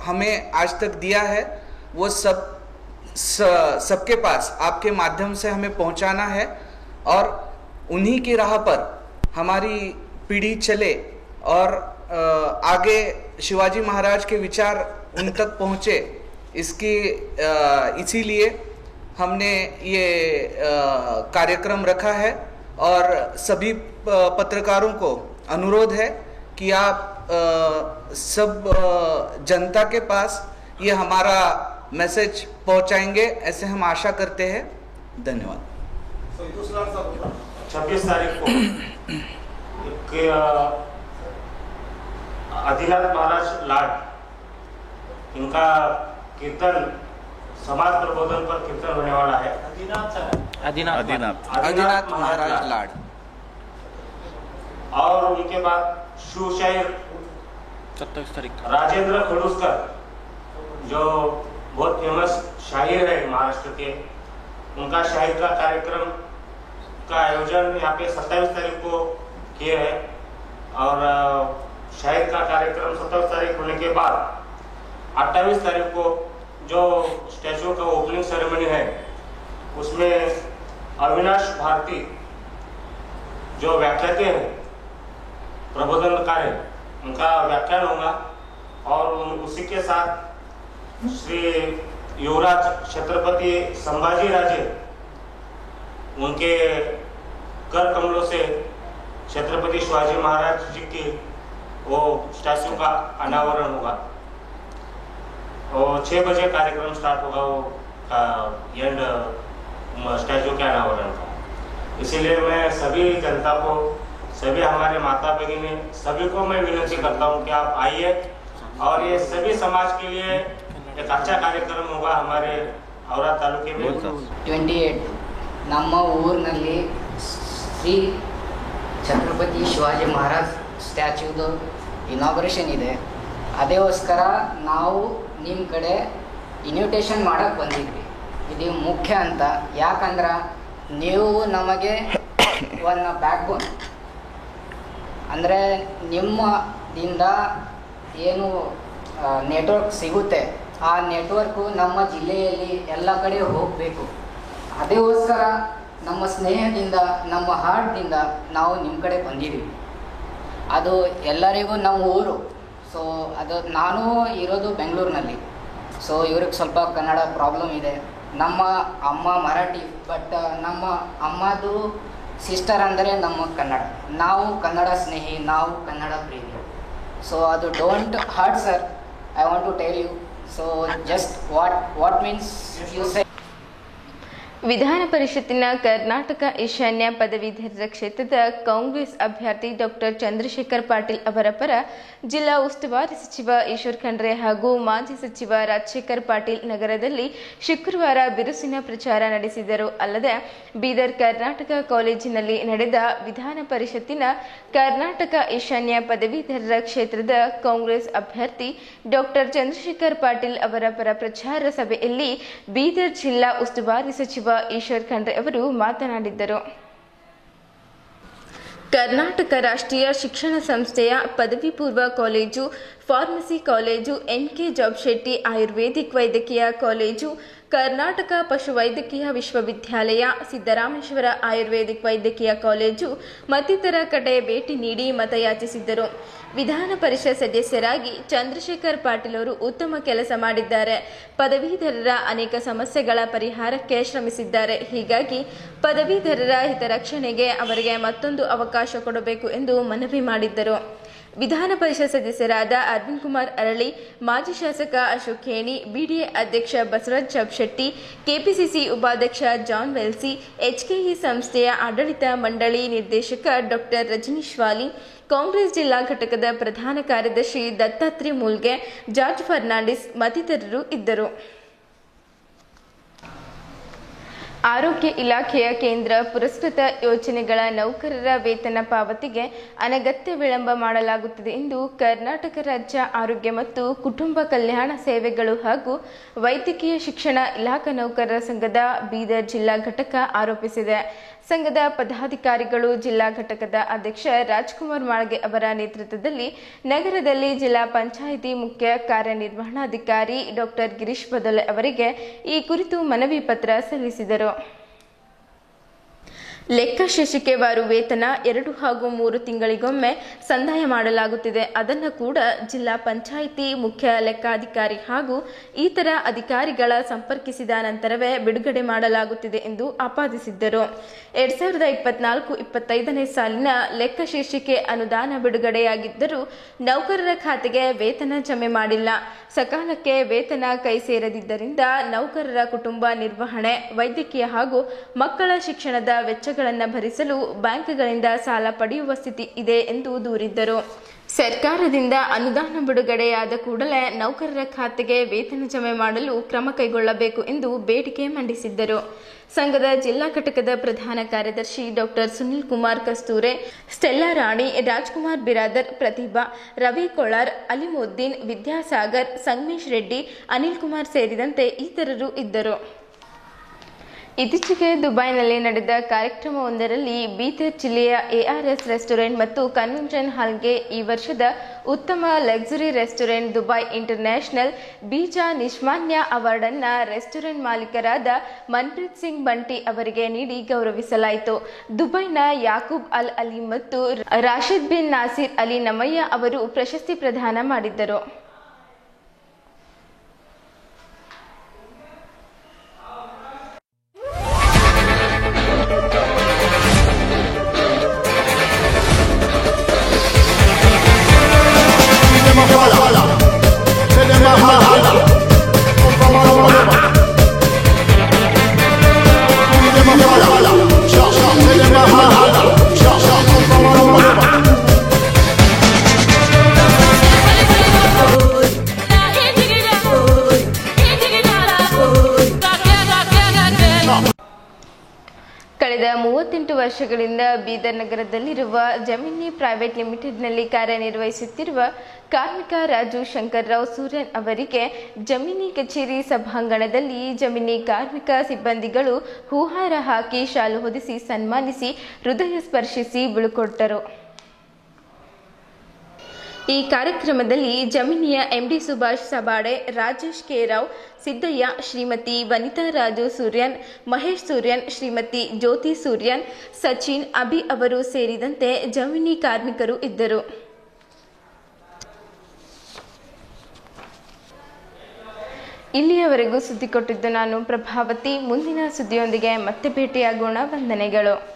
हमें आज तक दिया है वो सबके पास आपके माध्यम से हमें पहुंचाना है और उन्हीं की राह पर हमारी पीढ़ी चले और आगे शिवाजी महाराज के विचार उन तक पहुंचे। इसीलिए हमने ये कार्यक्रम रखा है और सभी पत्रकारों को अनुरोध है कि आप सब जनता के पास ये हमारा मैसेज पहुंचाएंगे, ऐसे हम आशा करते हैं। धन्यवाद। 26 तारीख को आदिनाथ महाराज लाड इनका कीर्तन समाज प्रबोधन पर कीर्तन होने वाला है। आदिनाथ महाराज लाड और उनके बाद शिवशाहीर 27 तारीख राजेंद्र खड़ूसकर जो बहुत फेमस शायर है महाराष्ट्र के, उनका शायर का कार्यक्रम का आयोजन यहाँ पे 27 तारीख को किए है और शायर का कार्यक्रम 27 तारीख होने के बाद 28 तारीख को जो स्टैचू का ओपनिंग सेरेमनी है उसमें अविनाश भारती जो व्याख्याते हैं प्रबोधनकार है उनका व्याख्यान होगा और उसी के साथ श्री युवराज छत्रपति संभाजी राजे उनके कर कमलों से छत्रपति शिवाजी महाराज जी की वो स्टैचू का अनावरण होगा और 6 बजे कार्यक्रम स्टार्ट होगा वो एंड स्टैचू के अनावरण का। इसीलिए मैं सभी जनता को, सभी हमारे माता भगिनी सभी को मैं विनती करता हूँ कि आप आइए और ये सभी समाज के लिए एक अच्छा कार्यक्रम होगा हमारे औरा तालुके में। 28 ನಮ್ಮ ಊರಿನಲ್ಲಿ ಶ್ರೀ ಛತ್ರಪತಿ ಶಿವಾಜಿ ಮಹಾರಾಜ್ ಸ್ಟ್ಯಾಚ್ಯೂದು ಇನಾಗ್ರೇಷನ್ ಇದೆ. ಅದಕ್ಕೋಸ್ಕರ ನಾವು ನಿಮ್ಮ ಕಡೆ ಇನ್ವಿಟೇಷನ್ ಮಾಡಕ್ಕೆ ಬಂದಿದ್ವಿ. ಇದು ಮುಖ್ಯ ಅಂತ ಯಾಕಂದ್ರೆ ನೀವು ನಮಗೆ ಒಂದು ಬ್ಯಾಕ್ಬೋನ್ ಅಂದರೆ ನಿಮ್ಮದಿಂದ ಏನು ನೆಟ್ವರ್ಕ್ ಸಿಗುತ್ತೆ ಆ ನೆಟ್ವರ್ಕು ನಮ್ಮ ಜಿಲ್ಲೆಯಲ್ಲಿ ಎಲ್ಲ ಕಡೆ ಹೋಗಬೇಕು. ಅದಕ್ಕೋಸ್ಕರ ನಮ್ಮ ಸ್ನೇಹದಿಂದ ನಮ್ಮ ಹಾರ್ಟ್ನಿಂದ ನಾವು ನಿಮ್ಮ ಕಡೆ ಬಂದಿದ್ದೀವಿ. ಅದು ಎಲ್ಲರಿಗೂ ನಮ್ಮ ಊರು. ಸೊ ಅದು ನಾನು ಇರೋದು ಬೆಂಗಳೂರಿನಲ್ಲಿ. ಸೊ ಇವ್ರಿಗೆ ಸ್ವಲ್ಪ ಕನ್ನಡ ಪ್ರಾಬ್ಲಮ್ ಇದೆ. ನಮ್ಮ ಅಮ್ಮ ಮರಾಠಿ, ಬಟ್ ನಮ್ಮ ಅಮ್ಮದು ಸಿಸ್ಟರ್ ಅಂದರೆ ನಮ್ಮ ಕನ್ನಡ. ನಾವು ಕನ್ನಡ ಸ್ನೇಹಿ, ನಾವು ಕನ್ನಡ ಪ್ರೇಮಿ. ಸೊ ಅದು don't hurt sir, I want to tell you. So just what means you say. ವಿಧಾನ ಪರಿಷತ್ತಿನ ಕರ್ನಾಟಕ ಈಶಾನ್ಯ ಪದವೀಧರರ ಕ್ಷೇತ್ರದ ಕಾಂಗ್ರೆಸ್ ಅಭ್ಯರ್ಥಿ ಡಾಕ್ಟರ್ ಚಂದ್ರಶೇಖರ್ ಪಾಟೀಲ್ ಅವರ ಪರ ಜಿಲ್ಲಾ ಉಸ್ತುವಾರಿ ಸಚಿವ ಈಶ್ವರ್ ಖಂಡ್ರೆ ಹಾಗೂ ಮಾಜಿ ಸಚಿವ ರಾಜಶೇಖರ್ ಪಾಟೀಲ್ ನಗರದಲ್ಲಿ ಶುಕ್ರವಾರ ಬಿರುಸಿನ ಪ್ರಚಾರ ನಡೆಸಿದರು. ಅಲ್ಲದೆ ಬೀದರ್ ಕರ್ನಾಟಕ ಕಾಲೇಜಿನಲ್ಲಿ ನಡೆದ ವಿಧಾನ ಪರಿಷತ್ತಿನ ಕರ್ನಾಟಕ ಈಶಾನ್ಯ ಪದವೀಧರರ ಕ್ಷೇತ್ರದ ಕಾಂಗ್ರೆಸ್ ಅಭ್ಯರ್ಥಿ ಡಾಕ್ಟರ್ ಚಂದ್ರಶೇಖರ್ ಪಾಟೀಲ್ ಅವರ ಪರ ಪ್ರಚಾರ ಸಭೆಯಲ್ಲಿ ಬೀದರ್ ಜಿಲ್ಲಾ ಉಸ್ತುವಾರಿ ಸಚಿವ ಈಶ್ವರ್ ಖಂಡ್ರೆ ಅವರು ಮಾತನಾಡಿದ್ದರು. ಕರ್ನಾಟಕ ರಾಷ್ಟ್ರೀಯ ಶಿಕ್ಷಣ ಸಂಸ್ಥೆಯ ಪದವಿ ಪೂರ್ವ college, pharmacy college, N K. Jabshetty Ayurvedic ವೈದ್ಯಕೀಯ ಕಾಲೇಜು, ಕರ್ನಾಟಕ ಪಶುವೈದ್ಯಕೀಯ ವಿಶ್ವವಿದ್ಯಾಲಯ, ಸಿದ್ದರಾಮೇಶ್ವರ ಆಯುರ್ವೇದಿಕ್ ವೈದ್ಯಕೀಯ ಕಾಲೇಜು ಮತ್ತಿತರ ಕಡೆ ಭೇಟಿ ನೀಡಿ ಮತಯಾಚಿಸಿದ್ದರು. ವಿಧಾನ ಪರಿಷತ್ ಸದಸ್ಯರಾಗಿ ಚಂದ್ರಶೇಖರ್ ಪಾಟೀಲ್ ಅವರು ಉತ್ತಮ ಕೆಲಸ ಮಾಡಿದ್ದಾರೆ. ಪದವೀಧರರ ಅನೇಕ ಸಮಸ್ಯೆಗಳ ಪರಿಹಾರಕ್ಕೆ ಶ್ರಮಿಸಿದ್ದಾರೆ. ಹೀಗಾಗಿ ಪದವೀಧರರ ಹಿತರಕ್ಷಣೆಗೆ ಅವರಿಗೆ ಮತ್ತೊಂದು ಅವಕಾಶ ಕೊಡಬೇಕು ಎಂದು ಮನವಿ ಮಾಡಿದ್ದರು. ವಿಧಾನ ಪರಿಷತ್ ಸದಸ್ಯರಾದ ಅರವಿಂದ್ ಕುಮಾರ್ ಅರಳಿ, ಮಾಜಿ ಶಾಸಕ ಅಶೋಕ್ ಖೇಣಿ, ಬಿಡಿಎ ಅಧ್ಯಕ್ಷ ಬಸವರಾಜ್ ಜಾಬಶೆಟ್ಟಿ, ಕೆಪಿಸಿಸಿ ಉಪಾಧ್ಯಕ್ಷ ಜಾನ್ ವೆಲ್ಸಿ, ಎಚ್ಕೆಇ ಸಂಸ್ಥೆಯ ಆಡಳಿತ ಮಂಡಳಿ ನಿರ್ದೇಶಕ ಡಾಕ್ಟರ್ ರಜನೀಶ್ ವಾಲಿ, ಕಾಂಗ್ರೆಸ್ ಜಿಲ್ಲಾ ಘಟಕದ ಪ್ರಧಾನ ಕಾರ್ಯದರ್ಶಿ ದತ್ತಾತ್ರಿ ಮೂಲ್ಗೆ, ಜಾರ್ಜ್ ಫರ್ನಾಂಡಿಸ್ ಮತ್ತಿತರರು ಇದ್ದರು. ಆರೋಗ್ಯ ಇಲಾಖೆಯ ಕೇಂದ್ರ ಪುರಸ್ಕೃತ ಯೋಜನೆಗಳ ನೌಕರರ ವೇತನ ಪಾವತಿಗೆ ಅನಗತ್ಯ ವಿಳಂಬ ಮಾಡಲಾಗುತ್ತಿದೆ ಎಂದು ಕರ್ನಾಟಕ ರಾಜ್ಯ ಆರೋಗ್ಯ ಮತ್ತು ಕುಟುಂಬ ಕಲ್ಯಾಣ ಸೇವೆಗಳು ಹಾಗೂ ವೈದ್ಯಕೀಯ ಶಿಕ್ಷಣ ಇಲಾಖಾ ನೌಕರರ ಸಂಘದ ಬೀದರ್ ಜಿಲ್ಲಾ ಘಟಕ ಆರೋಪಿಸಿದೆ. ಸಂಘದ ಪದಾಧಿಕಾರಿಗಳು ಜಿಲ್ಲಾ ಘಟಕದ ಅಧ್ಯಕ್ಷ ರಾಜ್ಕುಮಾರ್ ಮಾಳ್ಗೆ ಅವರ ನೇತೃತ್ವದಲ್ಲಿ ನಗರದಲ್ಲಿ ಜಿಲ್ಲಾ ಪಂಚಾಯಿತಿ ಮುಖ್ಯ ಕಾರ್ಯನಿರ್ವಹಣಾಧಿಕಾರಿ ಡಾಕ್ಟರ್ ಗಿರೀಶ್ ಬದೊಲೆ ಅವರಿಗೆ ಈ ಕುರಿತು ಮನವಿ ಪತ್ರ ಸಲ್ಲಿಸಿದರು. ಲೆಕ್ಕ ಶೀರ್ಷಿಕೆವಾರು ವೇತನ 2 ಹಾಗೂ 3 ತಿಂಗಳಿಗೊಮ್ಮೆ ಸಂದಾಯ ಮಾಡಲಾಗುತ್ತಿದೆ. ಅದನ್ನು ಕೂಡ ಜಿಲ್ಲಾ ಪಂಚಾಯಿತಿ ಮುಖ್ಯ ಲೆಕ್ಕಾಧಿಕಾರಿ ಹಾಗೂ ಇತರ ಅಧಿಕಾರಿಗಳ ಸಂಪರ್ಕಿಸಿದ ನಂತರವೇ ಬಿಡುಗಡೆ ಮಾಡಲಾಗುತ್ತಿದೆ ಎಂದು ಆಪಾದಿಸಿದ್ದರು. 2024-25ನೇ ಸಾಲಿನ ಲೆಕ್ಕ ಶೀರ್ಷಿಕೆ ಅನುದಾನ ಬಿಡುಗಡೆಯಾಗಿದ್ದರೂ ನೌಕರರ ಖಾತೆಗೆ ವೇತನ ಜಮೆ ಮಾಡಿಲ್ಲ. ಸಕಾಲಕ್ಕೆ ವೇತನ ಕೈ ಸೇರದಿದ್ದರಿಂದ ನೌಕರರ ಕುಟುಂಬ ನಿರ್ವಹಣೆ, ವೈದ್ಯಕೀಯ ಹಾಗೂ ಮಕ್ಕಳ ಶಿಕ್ಷಣದ ವೆಚ್ಚಗಳನ್ನು ಭರಿಸಲು ಬ್ಯಾಂಕ್ಗಳಿಂದ ಸಾಲ ಪಡೆಯುವ ಸ್ಥಿತಿ ಇದೆ ಎಂದು ದೂರಿದ್ದರು. ಸರ್ಕಾರದಿಂದ ಅನುದಾನ ಬಿಡುಗಡೆಯಾದ ಕೂಡಲೇ ನೌಕರರ ಖಾತೆಗೆ ವೇತನ ಜಮೆ ಮಾಡಲು ಕ್ರಮ ಕೈಗೊಳ್ಳಬೇಕು ಎಂದು ಬೇಡಿಕೆ ಮಂಡಿಸಿದ್ದರು. ಸಂಘದ ಜಿಲ್ಲಾ ಘಟಕದ ಪ್ರಧಾನ ಕಾರ್ಯದರ್ಶಿ ಡಾಕ್ಟರ್ ಸುನಿಲ್ ಕುಮಾರ್ ಕಸ್ತೂರೆ, ಸ್ಟೆಲ್ಲಾ ರಾಣಿ, ರಾಜ್ಕುಮಾರ್ ಬಿರಾದರ್, ಪ್ರತಿಭಾ, ರವಿ ಕೊಳಾರ್, ಅಲಿಮುದ್ದೀನ್, ವಿದ್ಯಾಸಾಗರ್, ಸಂಗಮೇಶ್ ರೆಡ್ಡಿ, ಅನಿಲ್ ಕುಮಾರ್ ಸೇರಿದಂತೆ ಇತರರು ಇದ್ದರು. ಇತ್ತೀಚೆಗೆ ದುಬೈನಲ್ಲಿ ನಡೆದ ಕಾರ್ಯಕ್ರಮವೊಂದರಲ್ಲಿ ಬೀದರ್ ಜಿಲ್ಲೆಯ ಎಆರ್ಎಸ್ ರೆಸ್ಟೋರೆಂಟ್ ಮತ್ತು ಕನ್ವೆನ್ಷನ್ ಹಾಲ್ಗೆ ಈ ವರ್ಷದ ಉತ್ತಮ ಲಕ್ಸುರಿ ರೆಸ್ಟೋರೆಂಟ್ ದುಬೈ ಇಂಟರ್ನ್ಯಾಷನಲ್ ಬೀಜಾ ನಿಶ್ಮಾನ್ಯ ಅವಾರ್ಡ್ ಅನ್ನು ರೆಸ್ಟೋರೆಂಟ್ ಮಾಲೀಕರಾದ ಮನ್ಪ್ರೀತ್ ಸಿಂಗ್ ಬಂಟಿ ಅವರಿಗೆ ನೀಡಿ ಗೌರವಿಸಲಾಯಿತು. ದುಬೈನ ಯಾಕೂಬ್ ಅಲ್ ಅಲಿ ಮತ್ತು ರಾಶಿದ್ ಬಿನ್ ನಾಸಿರ್ ಅಲಿ ನಮಯ್ಯ ಅವರು ಪ್ರಶಸ್ತಿ ಪ್ರದಾನ ಮಾಡಿದ್ದರು. ಕಳೆದ 38 ವರ್ಷಗಳಿಂದ ಬೀದರ್ ನಗರದಲ್ಲಿರುವ ಜಮೀನಿ ಪ್ರೈವೇಟ್ ಲಿಮಿಟೆಡ್ನಲ್ಲಿ ಕಾರ್ಯನಿರ್ವಹಿಸುತ್ತಿರುವ ಕಾರ್ಮಿಕ ರಾಜು ಶಂಕರ್ರಾವ್ ಸೂರ್ಯನ್ ಅವರಿಗೆ ಜಮೀನಿ ಕಚೇರಿ ಸಭಾಂಗಣದಲ್ಲಿ ಜಮೀನಿ ಕಾರ್ಮಿಕ ಸಿಬ್ಬಂದಿಗಳು ಹೂಹಾರ ಹಾಕಿ ಶಾಲು ಹೊದಿಸಿ ಸನ್ಮಾನಿಸಿ ಹೃದಯ ಸ್ಪರ್ಶಿಸಿ ಬೀಳ್ಕೊಟ್ಟರು. ಈ ಕಾರ್ಯಕ್ರಮದಲ್ಲಿ ಜಮೀನಿಯ ಎಂಡಿ ಸುಭಾಷ್ ಸಬಾಡೆ, ರಾಜೇಶ್ ಕೆ ರಾವ್, ಸಿದ್ದಯ್ಯ, ಶ್ರೀಮತಿ ವನಿತಾ ರಾಜು ಸೂರ್ಯನ್, ಮಹೇಶ್ ಸೂರ್ಯನ್, ಶ್ರೀಮತಿ ಜ್ಯೋತಿ ಸೂರ್ಯನ್, ಸಚಿನ್, ಅಭಿ ಅವರು ಸೇರಿದಂತೆ ಜಮೀನಿ ಕಾರ್ಮಿಕರು ಇದ್ದರು. ಇಲ್ಲಿಯವರೆಗೂ ಸುದ್ದಿ ಕೊಟ್ಟಿದ್ದು ನಾನು ಪ್ರಭಾವತಿ. ಮುಂದಿನ ಸುದ್ದಿಯೊಂದಿಗೆ ಮತ್ತೆ ಭೇಟಿಯಾಗೋಣ. ವಂದನೆಗಳು.